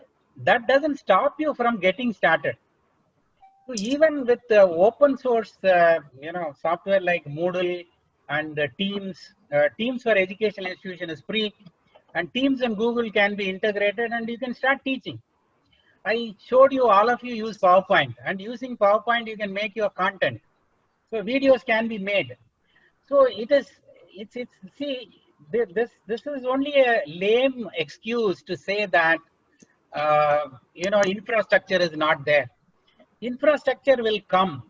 that doesn't stop you from getting started. So even with open source, software like Moodle and Teams, Teams for educational institution is free, and Teams and Google can be integrated, and you can start teaching. I showed you, all of you use PowerPoint, and using PowerPoint you can make your content. So videos can be made. So this is only a lame excuse to say that infrastructure is not there. Infrastructure will come.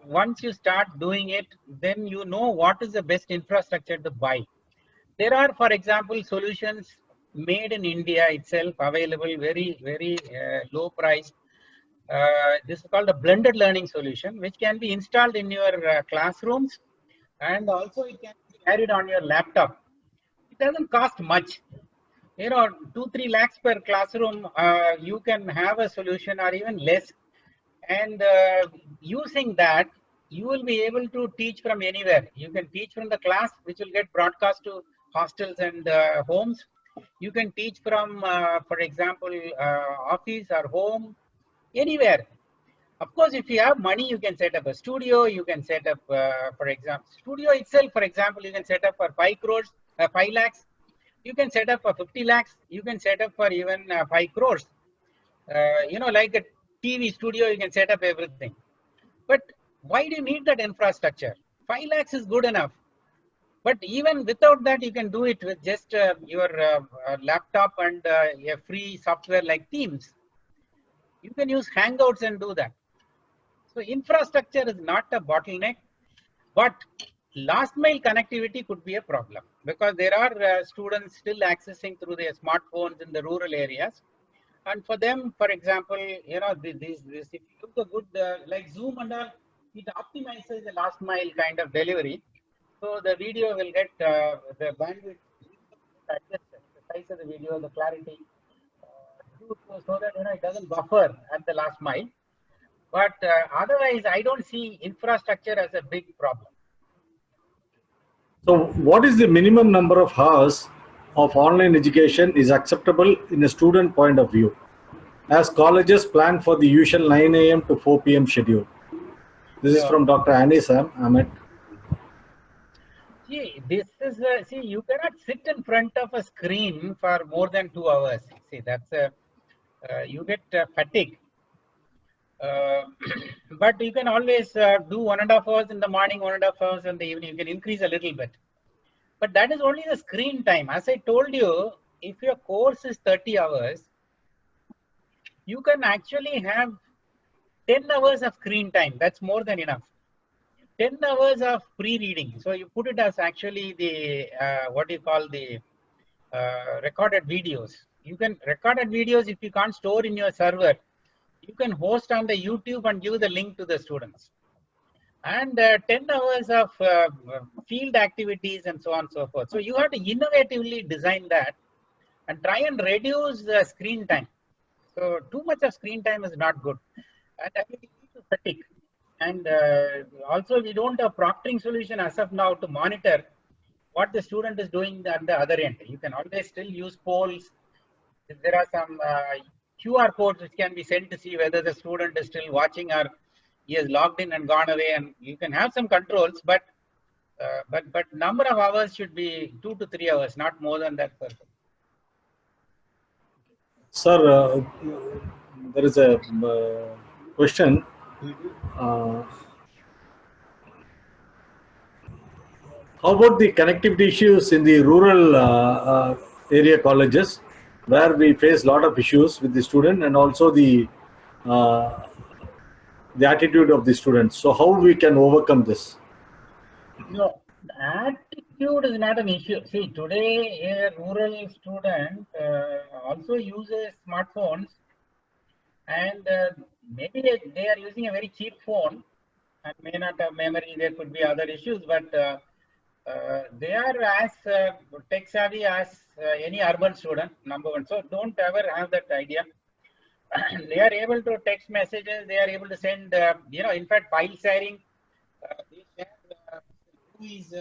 Once you start doing it, then you know what is the best infrastructure to buy. There are, for example, solutions made in India itself, available very, very low price. This is called a blended learning solution, which can be installed in your classrooms, and also it can be carried on your laptop. It doesn't cost much. 2-3 lakhs per classroom, you can have a solution, or even less. And using that, you will be able to teach from anywhere. You can teach from the class, which will get broadcast to hostels and homes. You can teach from, for example, office or home, anywhere. Of course, if you have money, you can set up a studio. You can set up, for example, studio itself, for example, you can set up for 5 lakhs. You can set up for 50 lakhs. You can set up for even 5 crores. Like a TV studio, you can set up everything. But why do you need that infrastructure? 5 lakhs is good enough. But even without that, you can do it with just your laptop and a free software like Teams. You can use Hangouts and do that. So infrastructure is not a bottleneck, but last mile connectivity could be a problem because there are students still accessing through their smartphones in the rural areas. And for them, for example, you know, this if you look a good, like Zoom and all, it optimizes the last mile kind of delivery. So the video will get the bandwidth adjusted, the size of the video, the clarity, so that, you know, it doesn't buffer at the last mile. But otherwise, I don't see infrastructure as a big problem. So what is the minimum number of hours of online education is acceptable in a student point of view, as colleges plan for the usual 9 a.m. to 4 p.m. schedule? This is from Dr. Anis Ahmed. See, this is see, you cannot sit in front of a screen for more than 2 hours. See, that's you get fatigue. But you can always do 1.5 hours in the morning, 1.5 hours in the evening. You can increase a little bit. But that is only the screen time. As I told you, if your course is 30 hours, you can actually have 10 hours of screen time. That's more than enough. 10 hours of pre-reading. So you put it as actually the, what do you call the recorded videos. You can recorded videos if you can't store in your server. You can host on the YouTube and give the link to the students. And 10 hours of field activities and so on and so forth. So you have to innovatively design that and try and reduce the screen time. So too much of screen time is not good. And that will lead to fatigue. And also we don't have proctoring solution as of now to monitor what the student is doing at the other end. You can always still use polls. If there are some QR codes which can be sent to see whether the student is still watching or he has logged in and gone away, and you can have some controls, but number of hours should be 2 to 3 hours, not more than that. Sir, there is a question. How about the connectivity issues in the rural area colleges, where we face a lot of issues with the student and also the attitude of the students? So how we can overcome this? No, attitude is not an issue. See, today a rural student also uses smartphones, and maybe they are using a very cheap phone and may not have memory. There could be other issues, but they are as tech savvy as any urban student, number one. So don't ever have that idea. They are able to text messages. They are able to send, you know, in fact, file sharing. They share movies.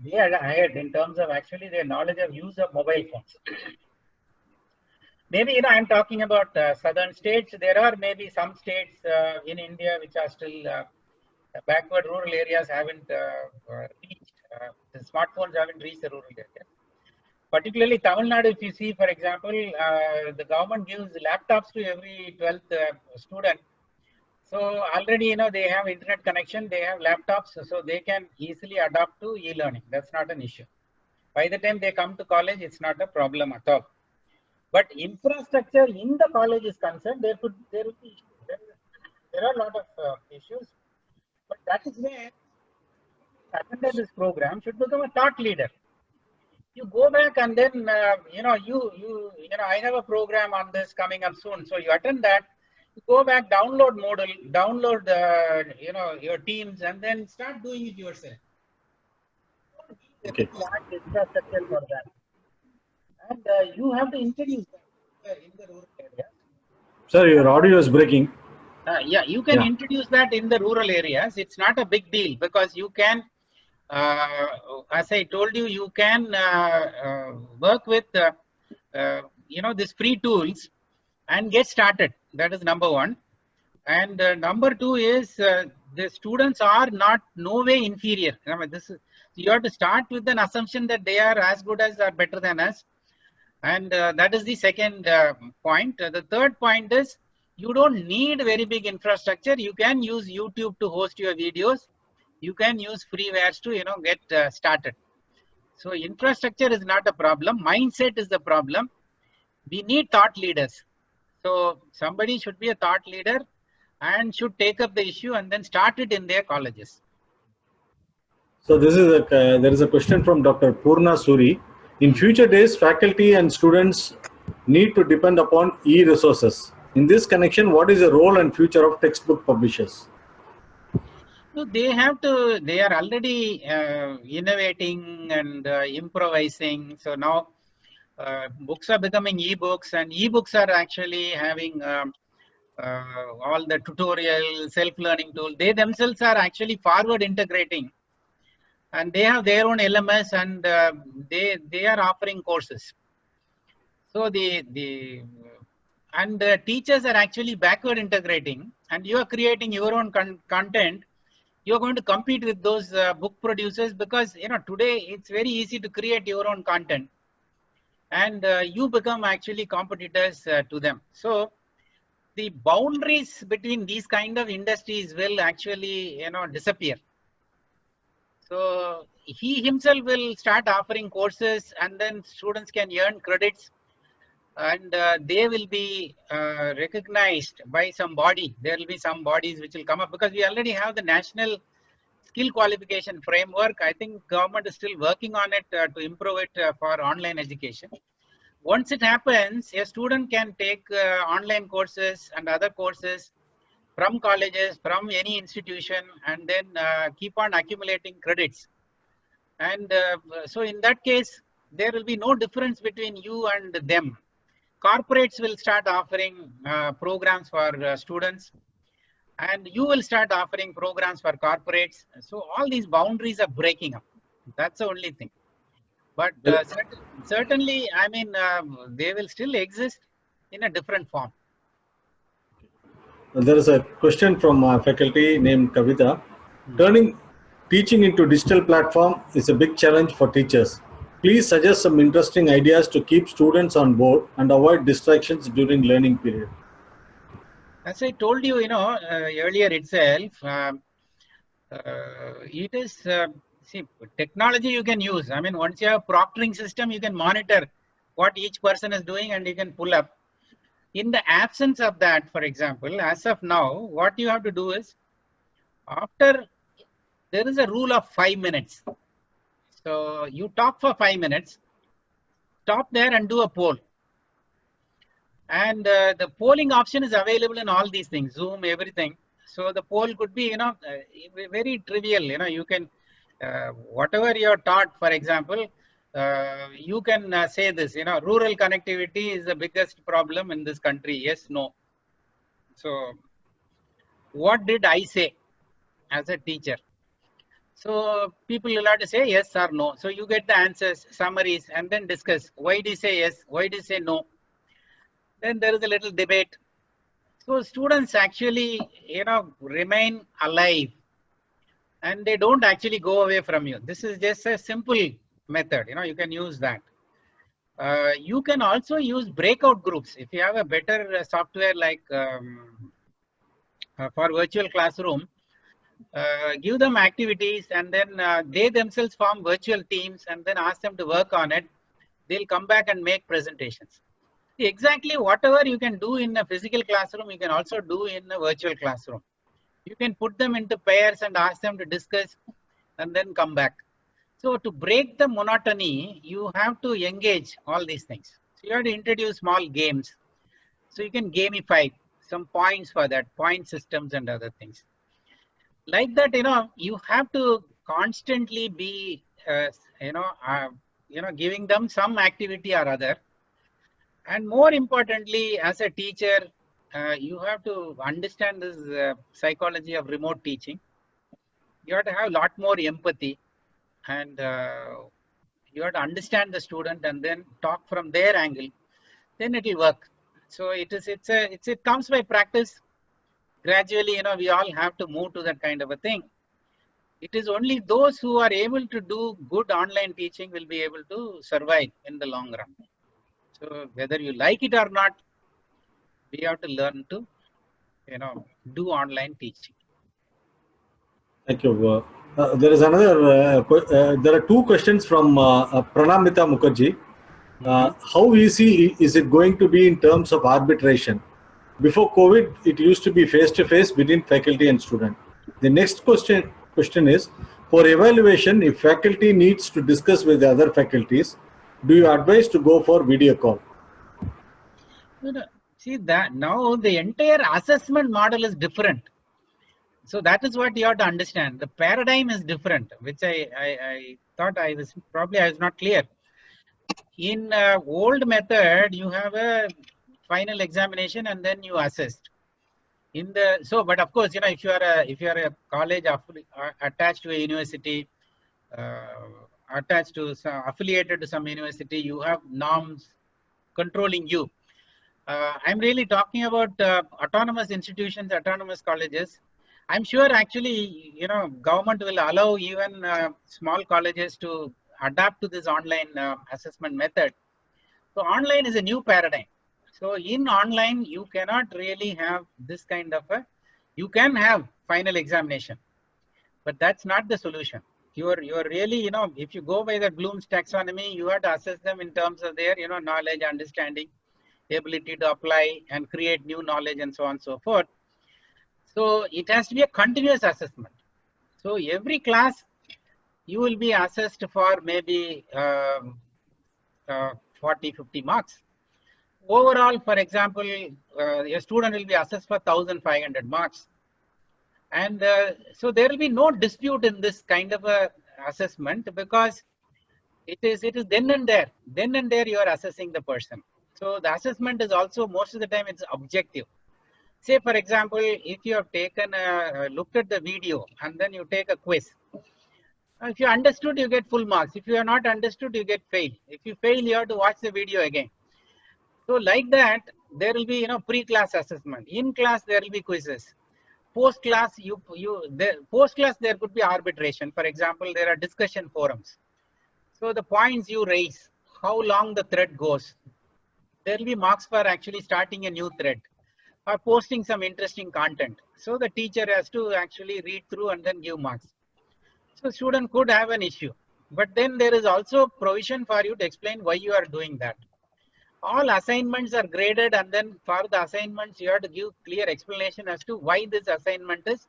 They are ahead in terms of actually their knowledge of use of mobile phones. Maybe, you know, I'm talking about southern states. There are maybe some states in India which are still backward. Rural areas haven't reached, the smartphones haven't reached the rural areas. Particularly Tamil Nadu, if you see, for example, the government gives laptops to every 12th student. So already, you know, they have internet connection, they have laptops, so they can easily adapt to e-learning. That's not an issue. By the time they come to college, it's not a problem at all. But infrastructure in the college is concerned, there will be issues. There are a lot of issues, but that is where attended this program should become a thought leader. You go back and then you know, I have a program on this coming up soon, so you attend that. You go back, download Moodle, download you know, your Teams, and then start doing it yourself. Okay. Infrastructure for that, and you have to introduce that in the rural area. Sir, your audio is breaking. Yeah, you can introduce that in the rural areas. It's not a big deal because you can. As I told you, you can work with you know, these free tools and get started. That is number one. And number two is the students are no way inferior. I mean, you have to start with an assumption that they are as good as or better than us. And that is the second point. The third point is You don't need very big infrastructure. You can use YouTube to host your videos. You can use freewares to, get started. So infrastructure is not a problem. Mindset is the problem. We need thought leaders. So somebody should be a thought leader and should take up the issue and then start it in their colleges. So this is there is a question from Dr. Purna Suri. In future days, faculty and students need to depend upon e-resources. In this connection, what is the role and future of textbook publishers? So they are already innovating and improvising. So now books are becoming e-books, and e-books are actually having all the tutorial, self-learning tools. They themselves are actually forward integrating, and they have their own LMS, and they are offering courses. So the teachers are actually backward integrating, and you are creating your own content. You're going to compete with those book producers, because today it's very easy to create your own content, and you become actually competitors to them. So the boundaries between these kind of industries will actually disappear. So he himself will start offering courses, and then students can earn credits, and they will be recognized by some body. There will be some bodies which will come up, because we already have the national skill qualification framework. I think government is still working on it to improve it for online education. Once it happens, a student can take online courses and other courses from colleges, from any institution, and then keep on accumulating credits. And so in that case, there will be no difference between you and them. Corporates will start offering programs for students, and you will start offering programs for corporates. So all these boundaries are breaking up. That's the only thing. But certainly, I mean, they will still exist in a different form. There is a question from a faculty named Kavita. Turning teaching into digital platform is a big challenge for teachers. Please suggest some interesting ideas to keep students on board and avoid distractions during learning period. As I told you, earlier itself, it is, see, technology you can use. I mean, once you have a proctoring system, you can monitor what each person is doing, and you can pull up. In the absence of that, for example, as of now, what you have to do is, there is a rule of 5 minutes. So you talk for 5 minutes, stop there and do a poll. And the polling option is available in all these things, Zoom, everything. So the poll could be, very trivial. You can, whatever you're taught, for example, you can say this, rural connectivity is the biggest problem in this country. Yes, no. So what did I say as a teacher? So people will have to say yes or no. So you get the answers, summaries, and then discuss. Why do you say yes? Why do you say no? Then there is a little debate. So students actually, remain alive, and they don't actually go away from you. This is just a simple method. You can use that. You can also use breakout groups. If you have a better software like for virtual classroom, give them activities, and then they themselves form virtual teams, and then ask them to work on it. They'll come back and make presentations. Exactly whatever you can do in a physical classroom, you can also do in a virtual classroom. You can put them into pairs and ask them to discuss, and then come back. So to break the monotony, you have to engage all these things. So you have to introduce small games. So you can gamify some points for that, point systems and other things. Like that, you have to constantly be, giving them some activity or other. And more importantly, as a teacher, you have to understand this psychology of remote teaching. You have to have a lot more empathy, and you have to understand the student and then talk from their angle. Then it will work. So it comes by practice. Gradually, we all have to move to that kind of a thing. It is only those who are able to do good online teaching will be able to survive in the long run. So whether you like it or not, we have to learn to do online teaching. Thank you. There is another. There are two questions from Pranamita Mukherjee. How easy is it going to be in terms of arbitration? Before COVID, it used to be face-to-face between faculty and student. The next question is, for evaluation, if faculty needs to discuss with the other faculties, do you advise to go for video call? See that now the entire assessment model is different. So that is what you have to understand. The paradigm is different, which I thought I was not clear. In old method, you have a final examination and then you assessed. But of course, if you are a college attached to a university, affiliated to some university, you have norms controlling you. I'm really talking about autonomous institutions, autonomous colleges. I'm sure actually, government will allow even small colleges to adapt to this online assessment method. So online is a new paradigm. So in online, you cannot really have this kind of you can have final examination, but that's not the solution. You're really, if you go by the Bloom's taxonomy, you have to assess them in terms of their, knowledge, understanding, ability to apply and create new knowledge and so on and so forth. So it has to be a continuous assessment. So every class, you will be assessed for maybe 40, 50 marks. Overall, for example, a student will be assessed for 1,500 marks. And so there will be no dispute in this kind of a assessment because it is then and there you are assessing the person. So the assessment is also most of the time it's objective. Say for example, if you have taken looked at the video and then you take a quiz. If you understood, you get full marks. If you are not understood, you get fail. If you fail, you have to watch the video again. So like that, there will be pre-class assessment. In class, there will be quizzes. Post-class, post-class there could be arbitration. For example, there are discussion forums. So the points you raise, how long the thread goes. There will be marks for actually starting a new thread or posting some interesting content. So the teacher has to actually read through and then give marks. So student could have an issue, but then there is also provision for you to explain why you are doing that. All assignments are graded and then for the assignments you have to give clear explanation as to why this assignment is,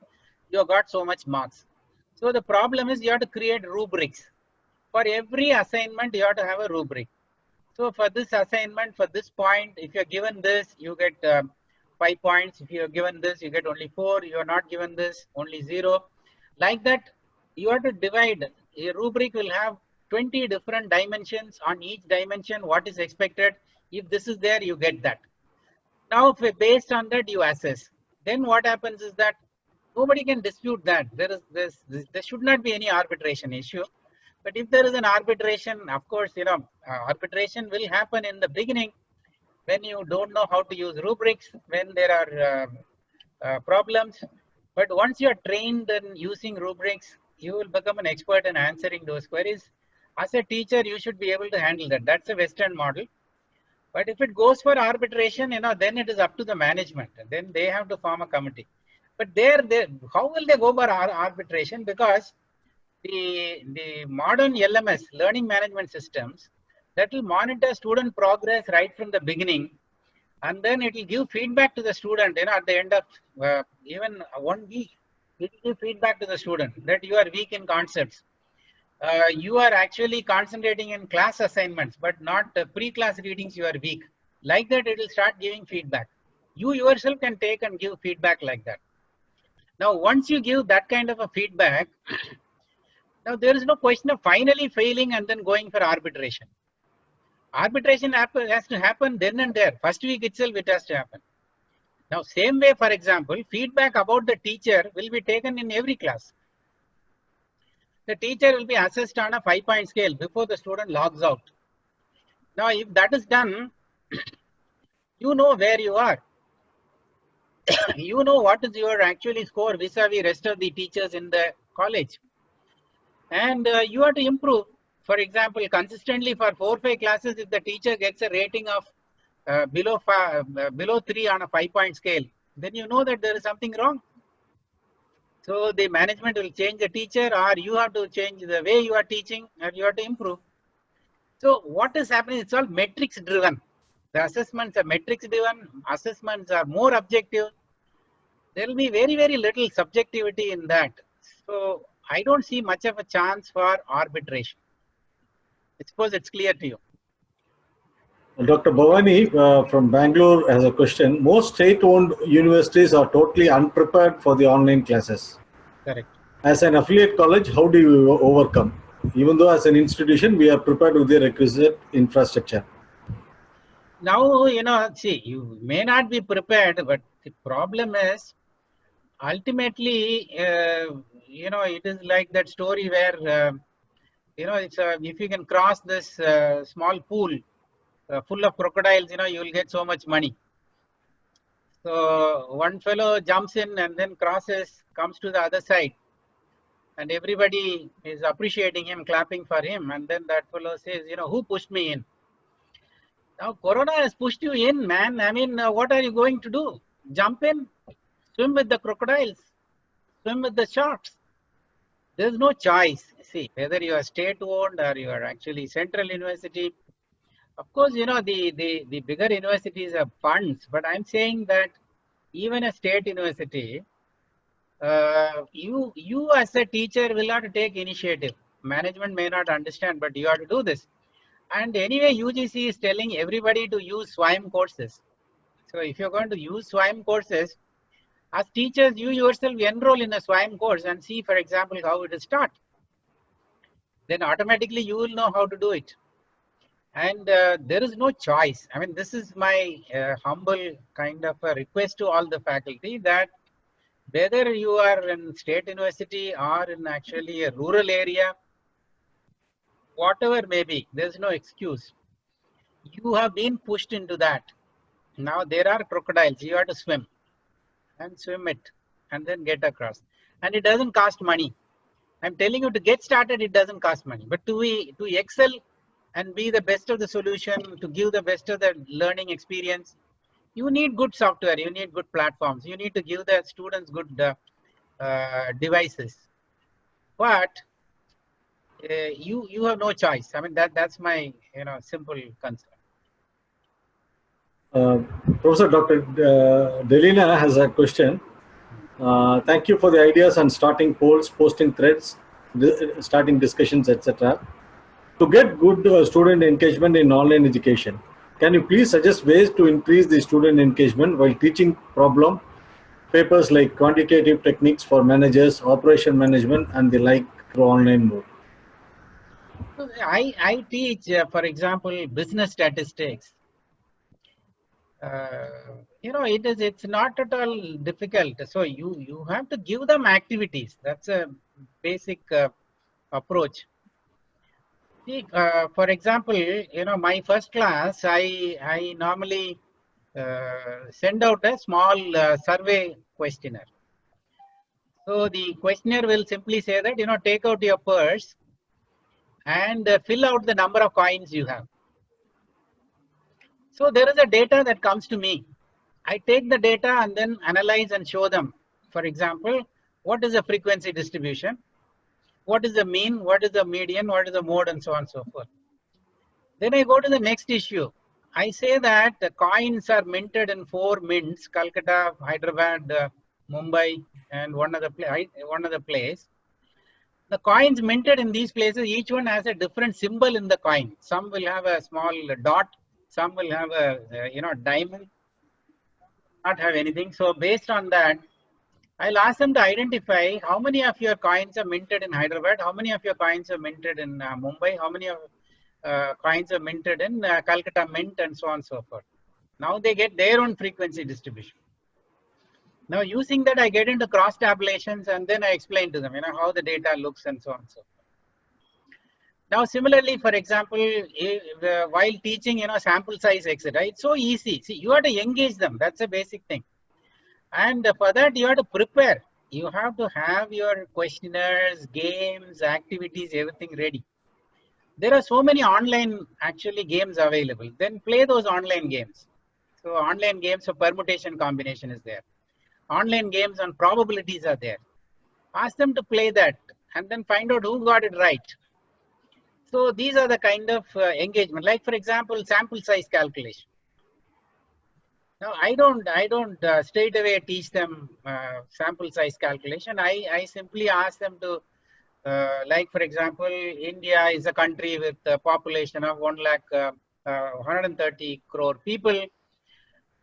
you have got so much marks. So the problem is you have to create rubrics. For every assignment you have to have a rubric. So for this assignment, for this point, if you are given this, you get 5 points. If you are given this, you get only 4. You are not given this, only 0. Like that, you have to divide. A rubric will have 20 different dimensions. On each dimension, what is expected. If this is there, you get that. Now, based on that, you assess. Then what happens is that nobody can dispute that. There should not be any arbitration issue. But if there is an arbitration, of course, arbitration will happen in the beginning when you don't know how to use rubrics, when there are problems. But once you are trained in using rubrics, you will become an expert in answering those queries. As a teacher, you should be able to handle that. That's a Western model. But if it goes for arbitration, then it is up to the management. Then they have to form a committee. But how will they go for arbitration? Because the modern LMS, learning management systems, that will monitor student progress right from the beginning. And then it will give feedback to the student, at the end of even 1 week, it will give feedback to the student that you are weak in concepts. You are actually concentrating in class assignments, but not pre-class readings, you are weak. Like that, it will start giving feedback. You yourself can take and give feedback like that. Now, once you give that kind of a feedback, now there is no question of finally failing and then going for arbitration. Arbitration has to happen then and there. First week itself, it has to happen. Now, same way, for example, feedback about the teacher will be taken in every class. The teacher will be assessed on a 5-point scale before the student logs out. Now, if that is done, you know where you are. You know what is your actually score vis-a-vis rest of the teachers in the college. And you have to improve. For example, consistently for 4 or 5 classes, if the teacher gets a rating of below 3 on a 5-point scale, then you know that there is something wrong. So the management will change the teacher, or you have to change the way you are teaching, and you have to improve. So what is happening? It's all metrics driven. The assessments are metrics driven. Assessments are more objective. There will be very, very little subjectivity in that. So I don't see much of a chance for arbitration. I suppose it's clear to you. Dr. Bhavani from Bangalore has a question. Most state-owned universities are totally unprepared for the online classes. Correct. As an affiliate college, how do you overcome? Even though as an institution, we are prepared with the requisite infrastructure. Now, see, you may not be prepared, but the problem is ultimately, it is like that story where, it's if you can cross this small pool full of crocodiles, you will get so much money. So one fellow jumps in and then crosses, comes to the other side, and everybody is appreciating him, clapping for him. And then that fellow says, who pushed me in? Now Corona has pushed you in, man. I mean, what are you going to do? Jump in, swim with the crocodiles, swim with the sharks. There's no choice. See, whether you are state-owned or you are actually central university. Of course, the bigger universities have funds, but I'm saying that even a state university, you as a teacher will have to take initiative. Management may not understand, but you have to do this. And anyway, UGC is telling everybody to use SWAYAM courses. So if you're going to use SWAYAM courses, as teachers, you yourself enroll in a SWAYAM course and see, for example, how it is taught. Then automatically you will know how to do it. And there is no choice. I mean, this is my humble kind of a request to all the faculty, that whether you are in state university or in actually a rural area, whatever may be, there's no excuse. You have been pushed into that. Now there are crocodiles, you have to swim and swim it and then get across. And it doesn't cost money. I'm telling you, to get started, it doesn't cost money. But to excel and be the best of the solution, to give the best of the learning experience, you need good software, you need good platforms, you need to give the students good devices. But you have no choice. I mean, that's my simple concern. Professor Dr. Delina has a question. Thank you for the ideas on starting polls, posting threads, starting discussions, etc. To get good student engagement in online education, can you please suggest ways to increase the student engagement while teaching problem papers like quantitative techniques for managers, operation management, and the like through online mode? I teach, for example, business statistics. It's not at all difficult. So you have to give them activities. That's a basic approach. See, for example, my first class, I normally send out a small survey questionnaire. So the questionnaire will simply say that, take out your purse and fill out the number of coins you have. So there is a data that comes to me. I take the data and then analyze and show them. For example, what is the frequency distribution? What is the mean? What is the median? What is the mode? And so on and so forth. Then I go to the next issue. I say that the coins are minted in 4 mints: Calcutta, Hyderabad, Mumbai, and one other place. The coins minted in these places, each one has a different symbol in the coin. Some will have a small dot. Some will have a diamond. Not have anything. So based on that, I'll ask them to identify how many of your coins are minted in Hyderabad, how many of your coins are minted in Mumbai, how many of coins are minted in Calcutta Mint, and so on and so forth. Now they get their own frequency distribution. Now using that, I get into cross tabulations and then I explain to them, how the data looks and so on and so forth. Now similarly, for example, while teaching, sample size, etc., it's so easy. See, you have to engage them. That's a basic thing. And for that, you have to prepare. You have to have your questionnaires, games, activities, everything ready. There are so many online games available. Then play those online games. So online games for permutation combination is there. online games on probabilities are there. Ask them to play that and then find out who got it right. So these are the kind of engagement, like for example, sample size calculation. Now I don't straight away teach them sample size calculation. I simply ask them to, like for example, India is a country with a population of 130 crore people.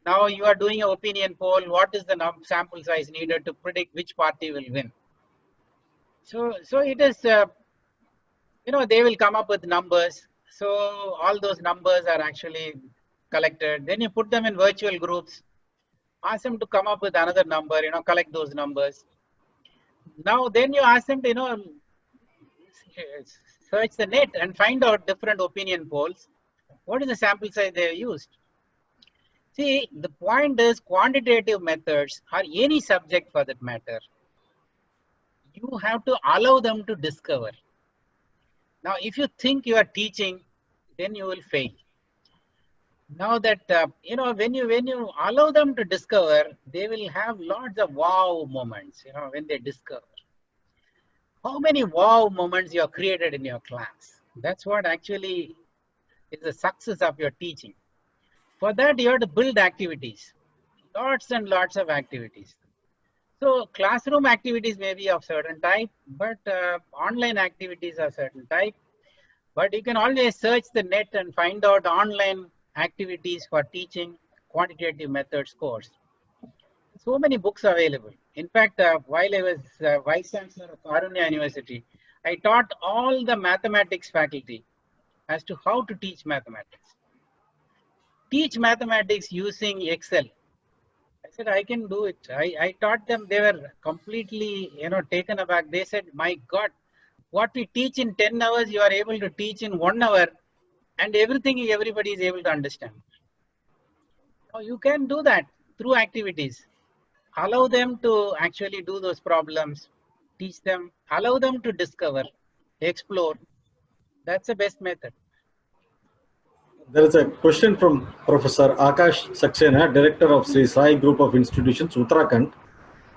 Now you are doing an opinion poll. What is the sample size needed to predict which party will win? So it is, you know, they will come up with numbers. So all those numbers are actually collected. Then you put them in virtual groups, ask them to come up with another number, you know, collect those numbers. Now then you ask them to, you know, search the net and find out different opinion polls. What is the sample size they have used? See, the point is quantitative methods, or any subject for that matter, you have to allow them to discover. Now, if you think you are teaching, then you will fail. Now that, you know, when you allow them to discover, they will have lots of wow moments, you know, when they discover. How many wow moments you have created in your class? That's what actually is the success of your teaching. For that, you have to build activities, lots and lots of activities. So classroom activities may be of certain type, but online activities are certain type. But you can always search the net and find out online activities for teaching quantitative methods course. So many books available. In fact, while I was Vice Chancellor of Karunya University, I taught all the mathematics faculty as to how to teach mathematics. Teach mathematics using Excel. I said, I can do it. I taught them, they were completely, you know, taken aback. They said, my God, what we teach in 10 hours, you are able to teach in 1 hour, and everything everybody is able to understand. Now you can do that through activities. Allow them to actually do those problems, teach them, allow them to discover, explore. That's the best method. There is a question from Professor Akash Saxena, Director of Sri Sai Group of Institutions, Uttarakhand.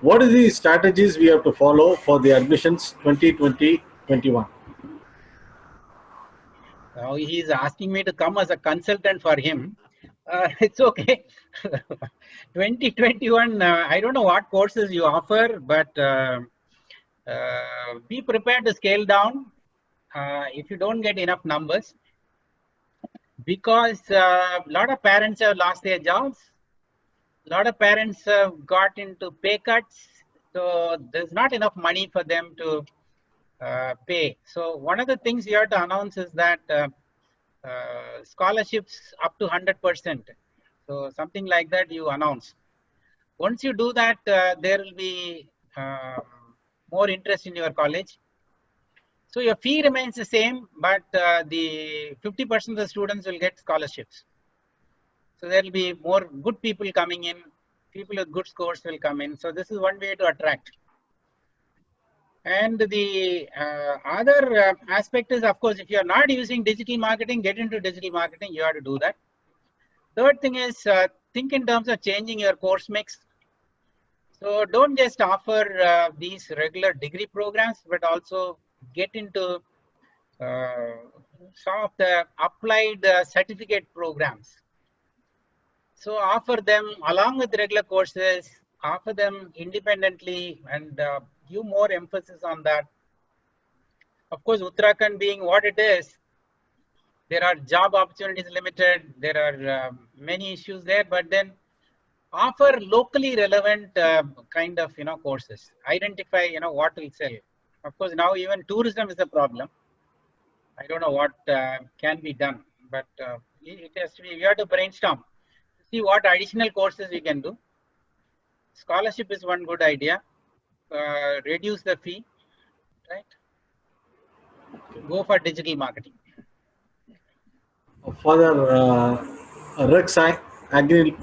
What are the strategies we have to follow for the admissions 2020-21? Now he is asking me to come as a consultant for him. It's okay. 2021, I don't know what courses you offer, but be prepared to scale down if you don't get enough numbers. Because a lot of parents have lost their jobs. A lot of parents have got into pay cuts. So there's not enough money for them to pay. So one of the things you have to announce is that scholarships up to 100%. So something like that you announce. Once you do that, there will be more interest in your college. So your fee remains the same, but the 50% of the students will get scholarships. So there will be more good people coming in, people with good scores will come in. So this is one way to attract. And the other aspect is, of course, if you are not using digital marketing, get into digital marketing, you have to do that. Third thing is, think in terms of changing your course mix. So don't just offer these regular degree programs, but also get into some of the applied certificate programs. So offer them along with regular courses, offer them independently, and give more emphasis on that. Of course, Uttarakhand being what it is, there are job opportunities limited, there are many issues there, but then offer locally relevant kind of, courses. Identify, what will sell. Of course, now even tourism is a problem. I don't know what can be done, but it has to be, we have to brainstorm, see what additional courses we can do. Scholarship is one good idea. Reduce the fee, right? Go for digital marketing. Father Rex Angelo,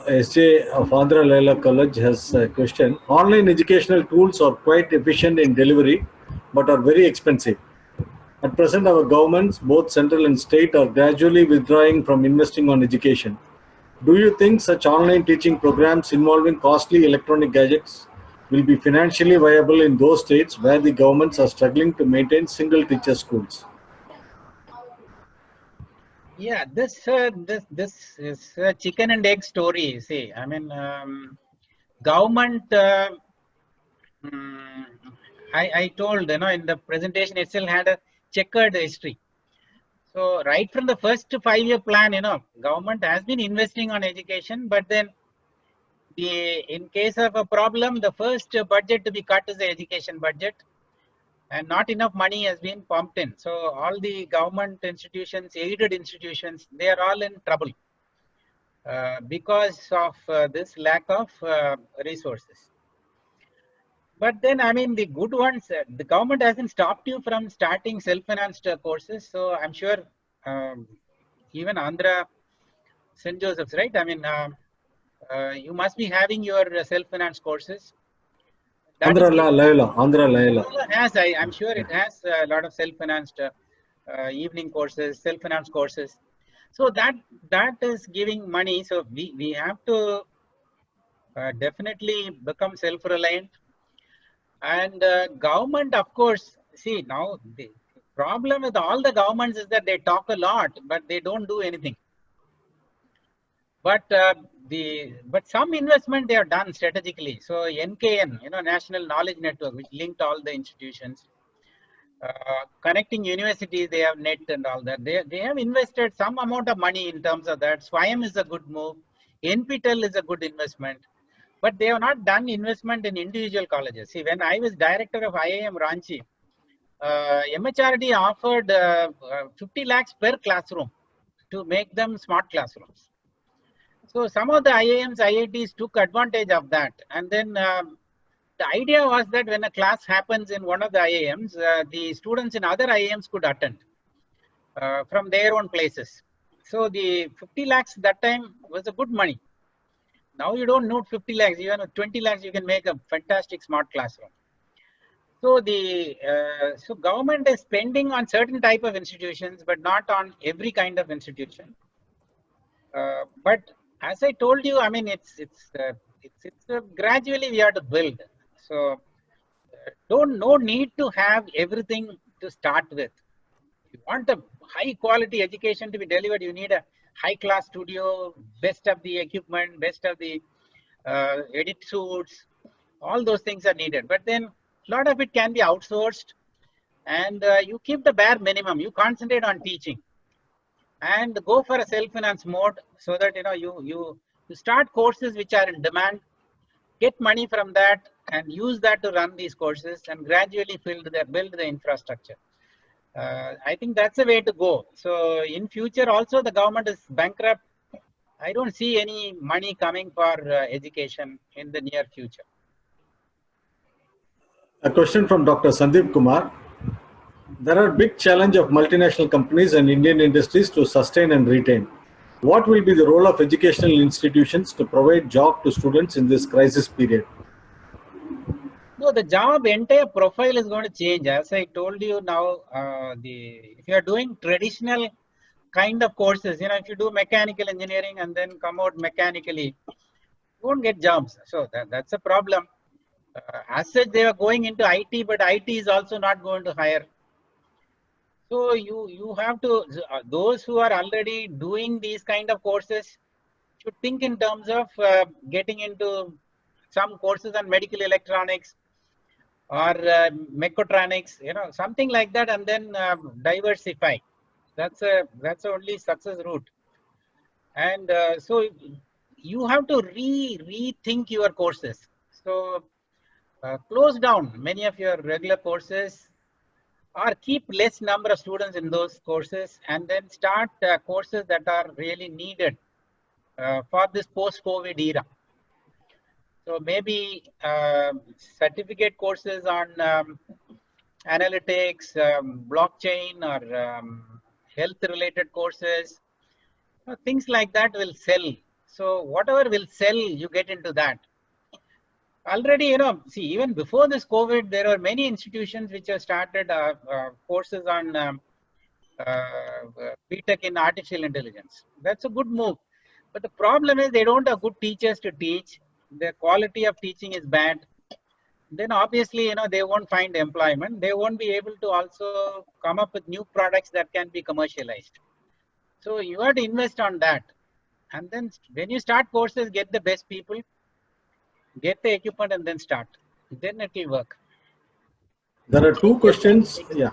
SJ of Andhra Laila College has a question. Online educational tools are quite efficient in delivery, but are very expensive. At present, our governments, both central and state, are gradually withdrawing from investing on education. Do you think such online teaching programs involving costly electronic gadgets will be financially viable in those states where the governments are struggling to maintain single teacher schools? Yeah, this is a chicken and egg story. See, I mean, government. mm, I told in the presentation itself had a checkered history. So right from the first 5-year plan, government has been investing on education, but then in case of a problem, the first budget to be cut is the education budget, and not enough money has been pumped in. So all the government institutions, aided institutions, they are all in trouble because of this lack of resources. But then, I mean, the good ones, the government hasn't stopped you from starting self-financed courses. So I'm sure even Andhra, St. Joseph's, right? I mean, you must be having your self-financed courses. Andhra Layola. I'm sure it has a lot of self-financed evening courses, self-financed courses. So that is giving money. So we have to definitely become self-reliant. And government, of course, see now the problem with all the governments is that they talk a lot, but they don't do anything. But some investment they have done strategically. So NKN, National Knowledge Network, which linked all the institutions, connecting universities, they have net and all that. They have invested some amount of money in terms of that. SWAYAM is a good move. NPTEL is a good investment. But they have not done investment in individual colleges. See, when I was director of IIM Ranchi, MHRD offered 50 lakhs per classroom to make them smart classrooms. So some of the IIMs, IITs took advantage of that. And then the idea was that when a class happens in one of the IIMs, the students in other IIMs could attend from their own places. So the 50 lakhs that time was a good money. Now you don't need 50 lakhs, even with 20 lakhs, you can make a fantastic smart classroom. So so government is spending on certain type of institutions, but not on every kind of institution. But as I told you, I mean, it's gradually we have to build. So no need to have everything to start with. If you want a high quality education to be delivered, you need a high class studio, best of the equipment, best of the edit suits, all those things are needed. But then a lot of it can be outsourced, and you keep the bare minimum. You concentrate on teaching and go for a self-finance mode, so that you start courses which are in demand, get money from that and use that to run these courses, and gradually build the infrastructure. I think that's the way to go. So in future also, the government is bankrupt. I don't see any money coming for education in the near future. A question from Dr. Sandeep Kumar. There are big challenge of multinational companies and Indian industries to sustain and retain. What will be the role of educational institutions to provide job to students in this crisis period? No, the job entire profile is going to change. As I told you now, if you are doing traditional kind of courses, if you do mechanical engineering and then come out mechanically, you won't get jobs. So that's a problem. As such, they are going into IT, but IT is also not going to hire. So you have to, those who are already doing these kind of courses should think in terms of getting into some courses on medical electronics or mechatronics, something like that, and then diversify. That's the only success route. And so you have to rethink your courses. So close down many of your regular courses, or keep less number of students in those courses, and then start courses that are really needed for this post-COVID era. So maybe certificate courses on analytics, blockchain, or health-related courses, things like that will sell. So whatever will sell, you get into that. Already, see, even before this COVID, there are many institutions which have started courses on BTech in artificial intelligence. That's a good move. But the problem is they don't have good teachers to teach. The quality of teaching is bad. Then obviously, they won't find employment. They won't be able to also come up with new products that can be commercialized. So you have to invest on that. And then when you start courses, get the best people, get the equipment, and then start. Then it will work. There are two questions. Yeah,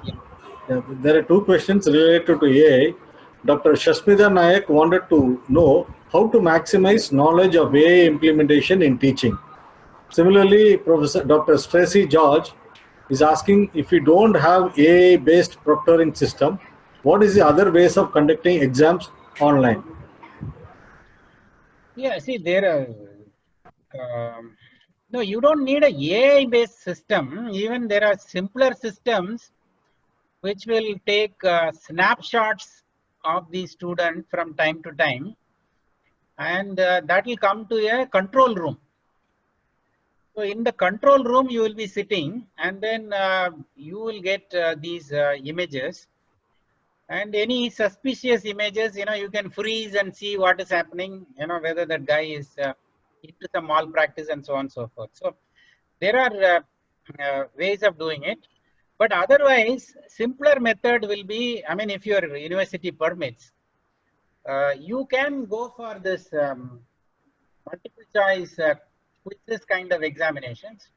there are two questions related to AI. Dr. Shasmita Nayak wanted to know how to maximize knowledge of AI implementation in teaching. Similarly, Professor Dr. Tracy George is asking, if we don't have AI-based proctoring system, what is the other ways of conducting exams online? Yeah, see, no, you don't need a AI-based system. Even there are simpler systems which will take snapshots of the student from time to time, and that will come to a control room. So in the control room, you will be sitting, and then you will get these images, and any suspicious images, you can freeze and see what is happening, whether that guy is into some malpractice and so on and so forth. So there are ways of doing it, but otherwise, simpler method will be, if your university permits, you can go for this multiple choice quizzes kind of examinations.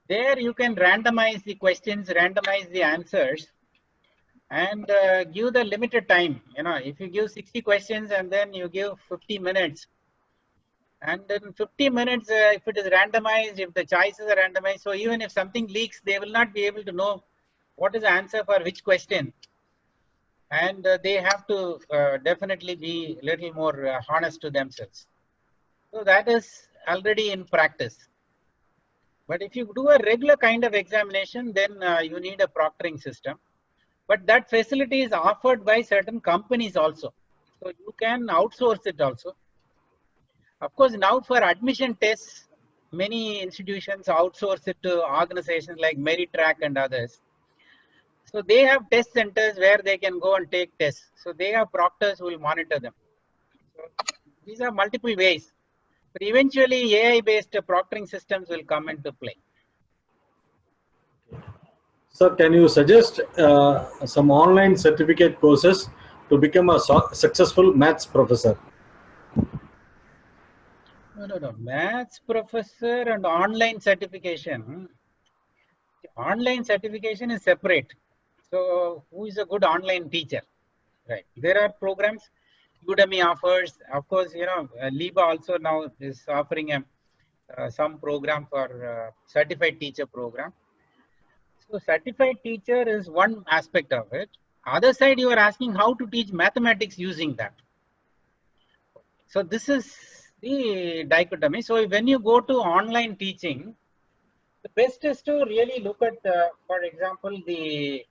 There you can randomize the questions, randomize the answers, and give the limited time. If you give 60 questions and then you give 50 minutes, and in 50 minutes, if it is randomized, if the choices are randomized, so even if something leaks, they will not be able to know what is the answer for which question. And they have to definitely be a little more honest to themselves. So that is already in practice. But if you do a regular kind of examination, then you need a proctoring system. But that facility is offered by certain companies also. So you can outsource it also. Of course, now for admission tests, many institutions outsource it to organizations like Meritrack and others. So they have test centers where they can go and take tests. So they have proctors who will monitor them. So these are multiple ways. But eventually, AI-based proctoring systems will come into play. Sir, can you suggest some online certificate courses to become a successful maths professor? No. Maths professor and online certification. Online certification is separate. So who is a good online teacher? Right. There are programs Udemy offers. Of course, Liba also now is offering some program for certified teacher program. So certified teacher is one aspect of it. Other side, you are asking how to teach mathematics using that. So this is the dichotomy. So when you go to online teaching, the best is to really look at, for example, the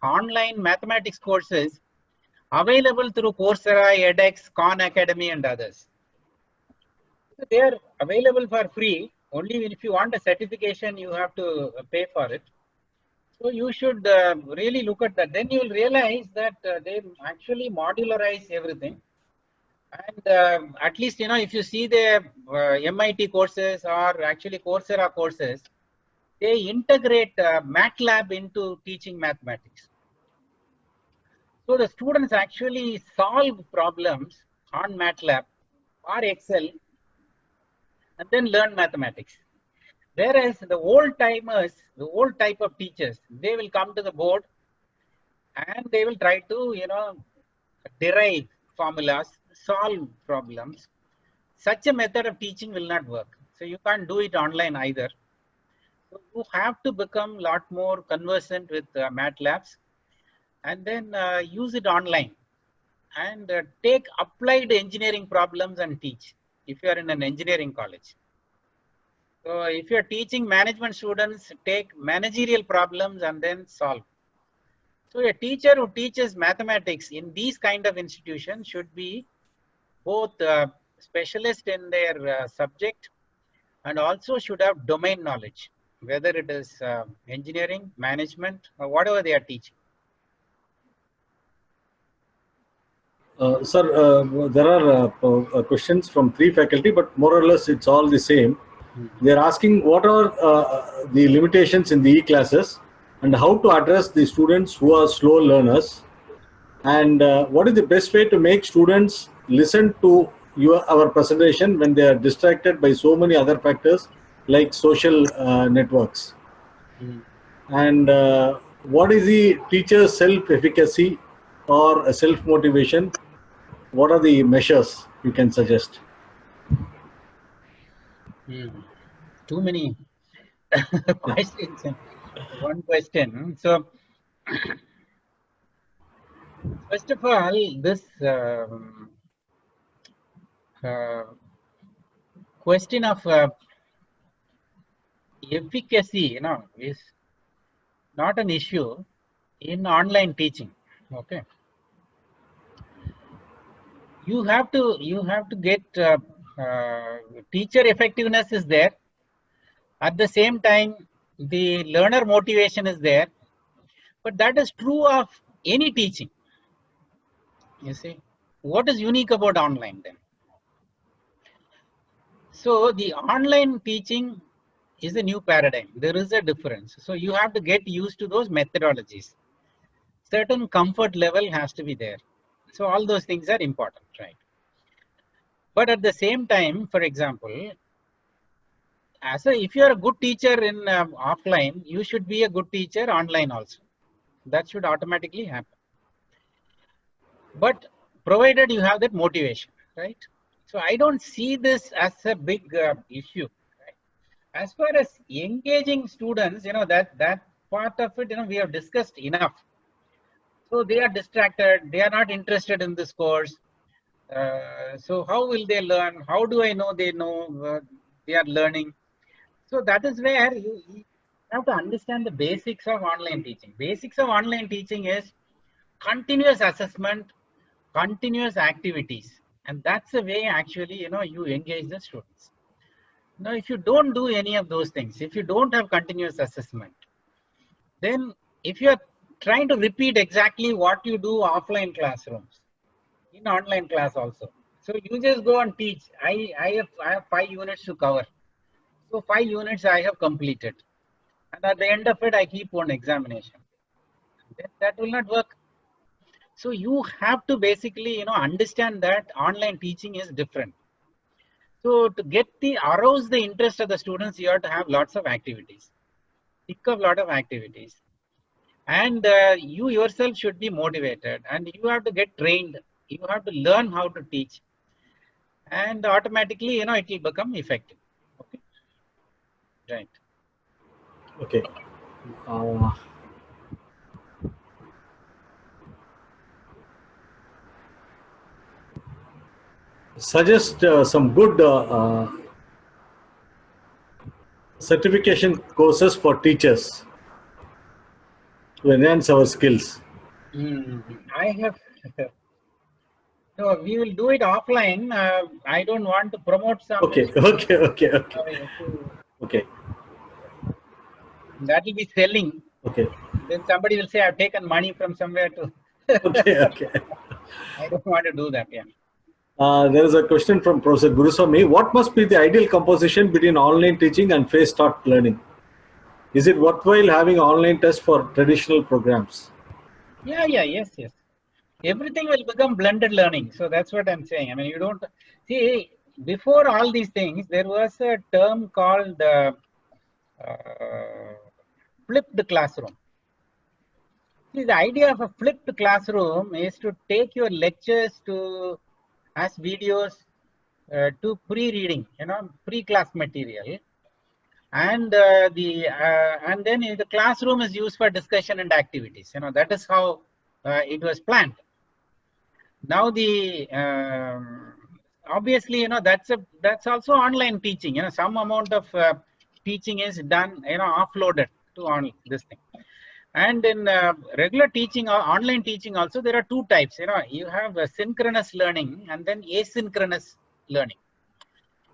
online mathematics courses available through Coursera, edX, Khan Academy, and others. So they are available for free. Only if you want a certification, you have to pay for it. So you should really look at that. Then you will realize that they actually modularize everything. And at least, if you see the MIT courses or actually Coursera courses, they integrate MATLAB into teaching mathematics. So the students actually solve problems on MATLAB or Excel and then learn mathematics. Whereas the old timers, the old type of teachers, they will come to the board and they will try to, derive formulas, solve problems. Such a method of teaching will not work. So you can't do it online either. So you have to become a lot more conversant with MATLABs and then use it online and take applied engineering problems and teach if you are in an engineering college. So if you are teaching management students, take managerial problems and then solve. So a teacher who teaches mathematics in these kind of institutions should be both specialist in their subject and also should have domain knowledge, whether it is engineering, management, or whatever they are teaching. Sir, there are questions from 3 faculty, but more or less it's all the same. They're asking what are the limitations in the e-classes and how to address the students who are slow learners, and what is the best way to make students listen to our presentation when they are distracted by so many other factors like social networks. And what is the teacher's self-efficacy or self-motivation? What are the measures you can suggest? Too many questions in one question. So, first of all, this question of efficacy, is not an issue in online teaching. Okay, you have to get teacher effectiveness is there. At the same time, the learner motivation is there, but that is true of any teaching. You see, what is unique about online then? So the online teaching is a new paradigm. There is a difference. So you have to get used to those methodologies. Certain comfort level has to be there. So all those things are important, right? But at the same time, for example, if you are a good teacher in offline, you should be a good teacher online also. That should automatically happen. But provided you have that motivation, right? So I don't see this as a big issue. Right? As far as engaging students, that part of it, we have discussed enough. So they are distracted. They are not interested in this course. So how will they learn? How do I know they are learning? So that is where you have to understand the basics of online teaching. Basics of online teaching is continuous assessment, continuous activities, and that's the way actually you engage the students. Now, if you don't do any of those things, if you don't have continuous assessment, then if you are trying to repeat exactly what you do offline classrooms, in online class also, so you just go and teach. I have 5 units to cover, so 5 units I have completed, and at the end of it I keep one examination. Then that will not work. So you have to basically understand that online teaching is different. So to arouse the interest of the students, you have to have lots of activities. Pick up a lot of activities, and you yourself should be motivated, and you have to get trained. You have to learn how to teach, and automatically it will become effective. Okay, right? Okay. Suggest some good certification courses for teachers to enhance our skills. I have. No, we will do it offline. I don't want to promote some. Okay. That will be selling. Okay. Then somebody will say, I've taken money from somewhere to. Okay. I don't want to do that. Yeah. There is a question from Professor Guruswamy. What must be the ideal composition between online teaching and face-taught learning? Is it worthwhile having online tests for traditional programs? Yes. Everything will become blended learning. So that's what I'm saying. I mean, you don't see, before all these things, there was a term called flipped classroom. See, the idea of a flipped classroom is to take your lectures as videos to pre-reading, pre-class material, and then the classroom is used for discussion and activities. That is how it was planned. Now obviously that's also online teaching. Some amount of teaching is done offloaded to this thing. And in regular teaching or online teaching also, there are 2 types. You have synchronous learning and then asynchronous learning.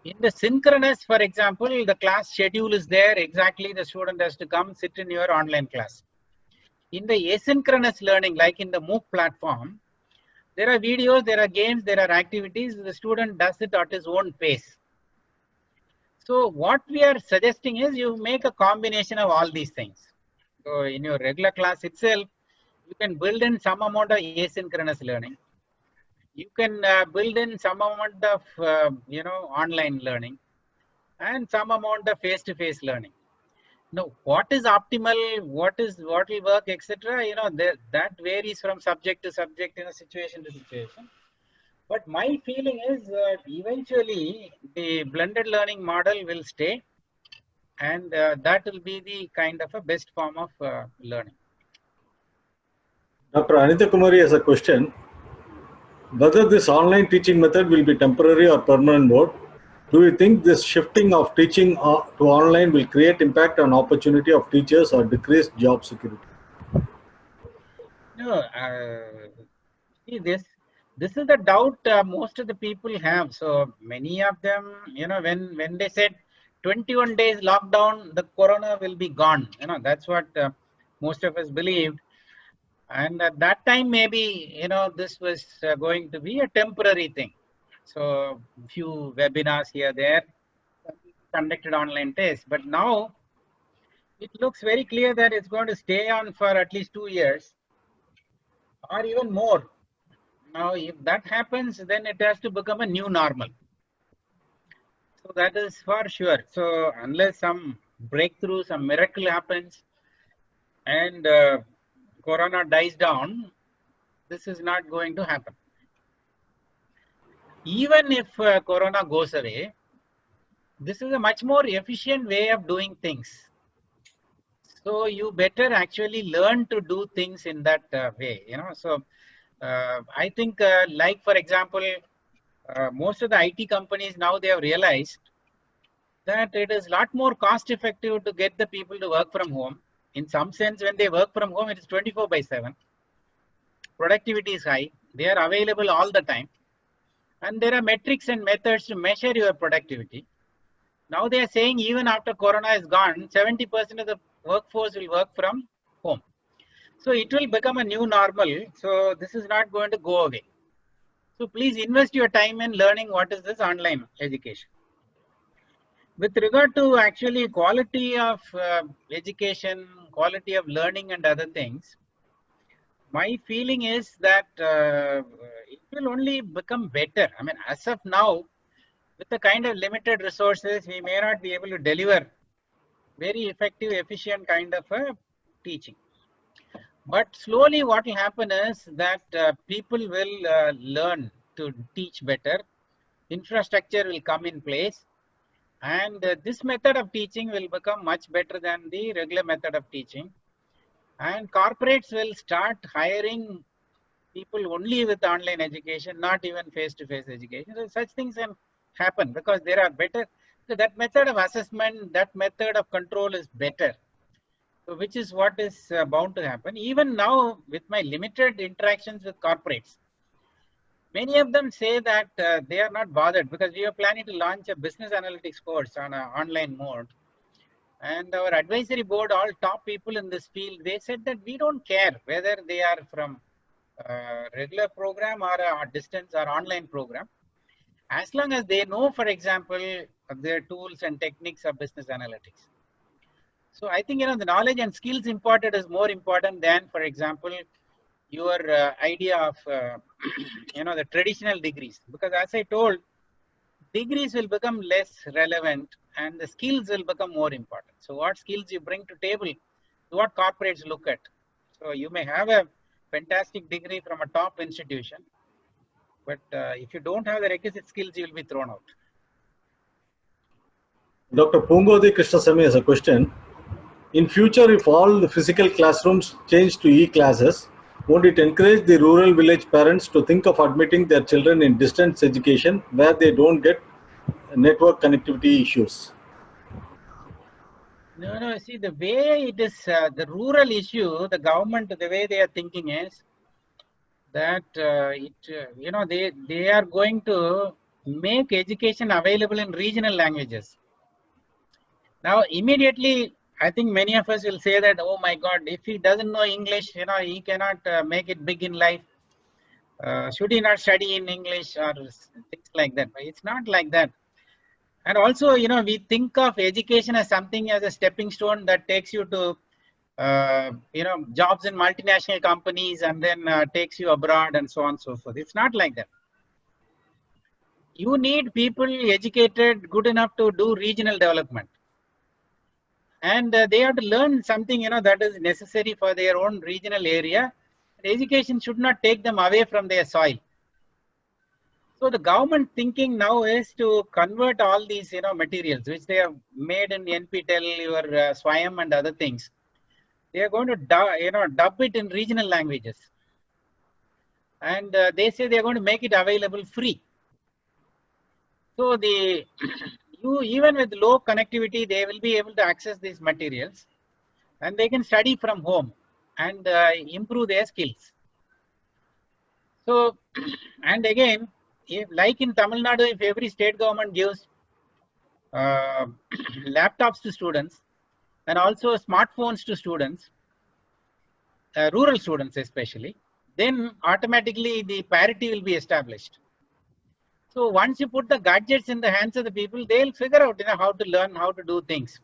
In the synchronous, for example, the class schedule is there. Exactly, the student has to come sit in your online class. In the asynchronous learning, like in the MOOC platform, There are videos, there are games, there are activities. The student does it at his own pace. So what we are suggesting is you make a combination of all these things. So in your regular class itself, you can build in some amount of asynchronous learning. You can build in some amount of online learning and some amount of face-to-face learning. Now, what is optimal, what will work, etc. That varies from subject to subject, situation to situation. But my feeling is that eventually the blended learning model will stay, and that will be the kind of a best form of learning. Dr. Anitha Kumari has a question. Whether this online teaching method will be temporary or permanent mode, do you think this shifting of teaching to online will create impact on opportunity of teachers or decrease job security? No, see this is the doubt most of the people have. So many of them, when they said 21 days lockdown, the corona will be gone. That's what most of us believed. And at that time, maybe, this was going to be a temporary thing. So few webinars here, there, conducted online tests. But now it looks very clear that it's going to stay on for at least 2 years or even more. Now, if that happens, then it has to become a new normal. So that is for sure. So unless some breakthrough, some miracle happens and corona dies down, this is not going to happen. Even if corona goes away, this is a much more efficient way of doing things. So you better actually learn to do things in that way, So I think, like for example, most of the IT companies now, they have realized that it is a lot more cost effective to get the people to work from home. In some sense, when they work from home, it is 24/7. Productivity is high. They are available all the time. And there are metrics and methods to measure your productivity. Now they are saying even after corona is gone, 70% of the workforce will work from home. So it will become a new normal. So this is not going to go away. So please invest your time in learning what is this online education. With regard to actually quality of education, quality of learning and other things, my feeling is that it will only become better. I mean, as of now, with the kind of limited resources, we may not be able to deliver very effective, efficient kind of teaching. But slowly what will happen is that people will learn to teach better. Infrastructure will come in place. And this method of teaching will become much better than the regular method of teaching. And corporates will start hiring people only with online education, not even face-to-face education. So such things can happen because there are better. So that method of assessment, that method of control is better. So which is what is bound to happen. Even now, with my limited interactions with corporates, many of them say that they are not bothered because we are planning to launch a business analytics course on an online mode. And our advisory board, all top people in this field, they said that we don't care whether they are from regular program or a distance or online program. As long as they know, for example, their tools and techniques of business analytics. So I think, the knowledge and skills imparted is more important than, for example, your idea of, the traditional degrees. Because as I told, degrees will become less relevant and the skills will become more important. So what skills you bring to table is what corporates look at. So you may have a fantastic degree from a top institution, but if you don't have the requisite skills, you will be thrown out. Dr. Pungodi Krishnasamy has a question. In future, if all the physical classrooms change to e-classes, won't it encourage the rural village parents to think of admitting their children in distance education where they don't get network connectivity issues? No, see, the way it is, the rural issue, the government, the way they are thinking is that, they are going to make education available in regional languages. Now, immediately, I think many of us will say that, oh my God, if he doesn't know English, he cannot make it big in life. should he not study in English or things like that? But it's not like that. And also, we think of education as something as a stepping stone that takes you to, jobs in multinational companies and then takes you abroad and so on and so forth. It's not like that. You need people educated, good enough to do regional development. And they have to learn something, that is necessary for their own regional area. Education should not take them away from their soil. So the government thinking now is to convert all these, materials which they have made in NPTEL, your SWAYAM and other things. They are going to, dub it in regional languages. And they say they are going to make it available free. So even with low connectivity, they will be able to access these materials and they can study from home and improve their skills. So, and again, like in Tamil Nadu, if every state government gives laptops to students and also smartphones to students, rural students especially, then automatically the parity will be established. So once you put the gadgets in the hands of the people, they'll figure out how to learn, how to do things.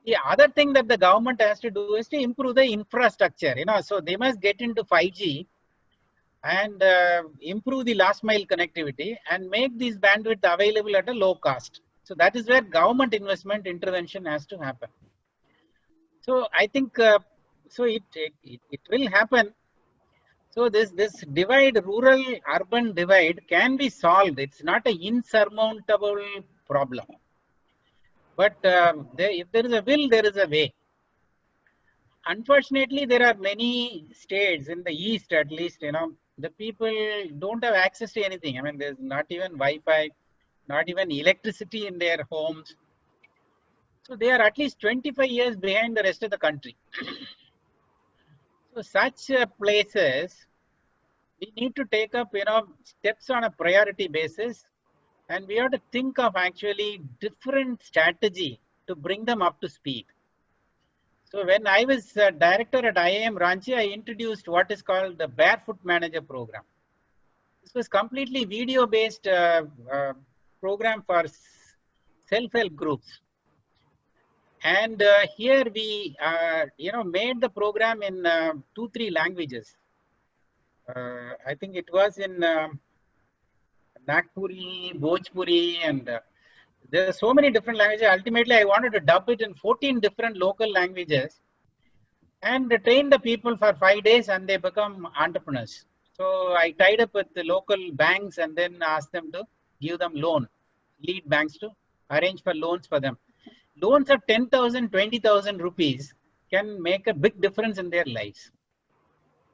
The other thing that the government has to do is to improve the infrastructure. So they must get into 5G and improve the last mile connectivity and make this bandwidth available at a low cost. So that is where government investment intervention has to happen. So I think so it will happen. So this divide, rural urban divide, can be solved. It's not an insurmountable problem. But if there is a will, there is a way. Unfortunately, there are many states in the east, at least, the people don't have access to anything. I mean, there's not even Wi-Fi, not even electricity in their homes. So they are at least 25 years behind the rest of the country. So such places, we need to take up, steps on a priority basis, and we have to think of actually different strategy to bring them up to speed. So when I was director at IIM Ranchi, I introduced what is called the Barefoot Manager Program. This was completely video-based program for self-help groups. And here we, made the program in 2-3 languages. I think it was in Nagpuri, Bhojpuri, and there are so many different languages. Ultimately, I wanted to dub it in 14 different local languages and train the people for 5 days and they become entrepreneurs. So I tied up with the local banks and then asked them to give them loan, lead banks to arrange for loans for them. Loans of 10,000, 20,000 rupees can make a big difference in their lives.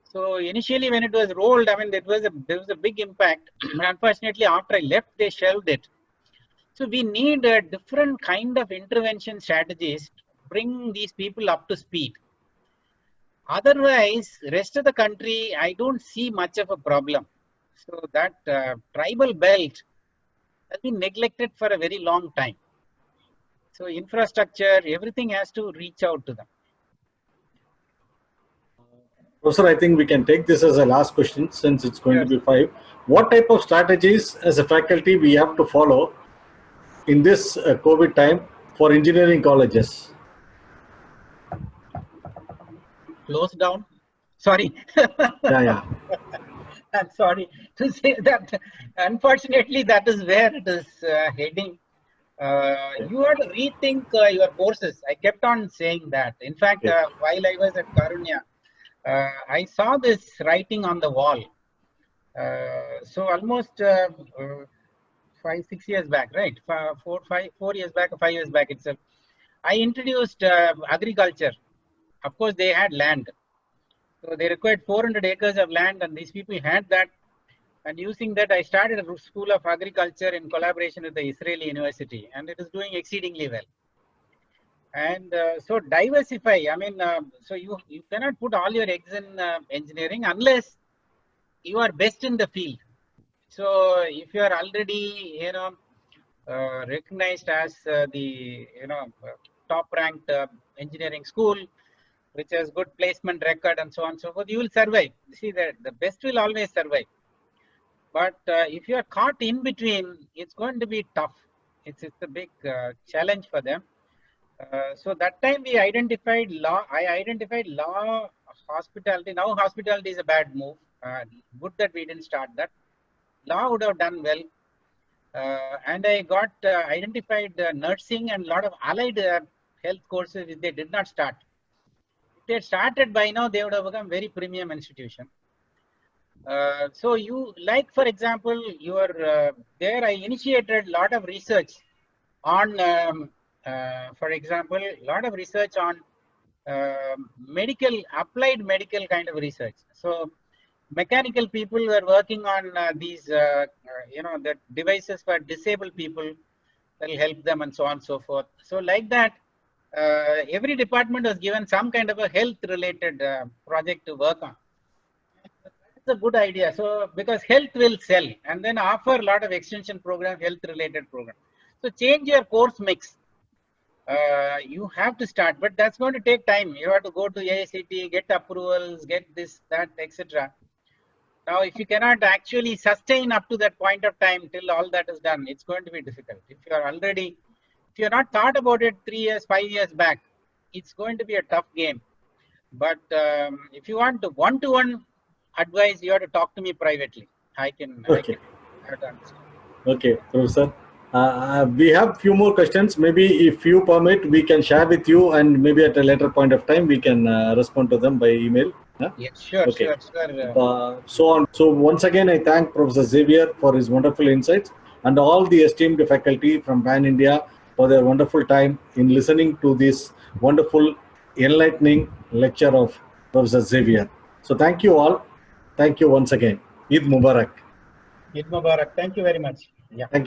So initially when it was rolled, I mean, there was a big impact. Unfortunately, after I left, they shelved it. So we need a different kind of intervention strategies to bring these people up to speed. Otherwise, rest of the country, I don't see much of a problem. So that tribal belt has been neglected for a very long time. So infrastructure, everything has to reach out to them. Professor, I think we can take this as a last question since it's going to be 5. What type of strategies as a faculty we have to follow in this COVID time for engineering colleges? Close down? Sorry. Yeah. I'm sorry to say that. Unfortunately, that is where it is heading. You have to rethink your courses. I kept on saying that. In fact, while I was at Karunya, I saw this writing on the wall. So almost 5-6 years back, right? 4 years back or 5 years back itself. I introduced agriculture. Of course, they had land. So they required 400 acres of land and these people had that. And using that, I started a school of agriculture in collaboration with the Israeli University, and it is doing exceedingly well. And so diversify. I mean, so you cannot put all your eggs in engineering unless you are best in the field. So if you are already, recognized as the, top-ranked engineering school, which has good placement record and so on and so forth, you will survive. See, the best will always survive. But if you are caught in between, it's going to be tough. It's a big challenge for them. So that time we identified law. I identified law, hospitality. Now hospitality is a bad move. Good that we didn't start that. Law would have done well. And I got identified nursing and a lot of allied health courses which they did not start. If they had started by now, they would have become very premium institution. So you, like for example, you are there, I initiated a lot of research on, for example, a lot of research on applied medical kind of research. So mechanical people were working on these, the devices for disabled people that will help them and so on and so forth. So like that, every department was given some kind of a health related project to work on. That's a good idea. So because health will sell, and then offer a lot of extension program, health related program. So change your course mix. You have to start, but that's going to take time. You have to go to AICTE, get approvals, get this, that, etc. Now, if you cannot actually sustain up to that point of time till all that is done, it's going to be difficult. If you are already, if you're not thought about it 3 years, 5 years back, it's going to be a tough game. But if you want to one-to-one advice, you have to talk to me privately. I can answer. Okay, Professor. We have few more questions. Maybe if you permit, we can share with you, and maybe at a later point of time, we can respond to them by email. Huh? Yes, sure, okay. Sure. So once again, I thank Professor Xavier for his wonderful insights and all the esteemed faculty from Pan India for their wonderful time in listening to this wonderful, enlightening lecture of Professor Xavier. So thank you all. Thank you once again. Eid Mubarak. Eid Mubarak. Thank you very much. Yeah. Thank you.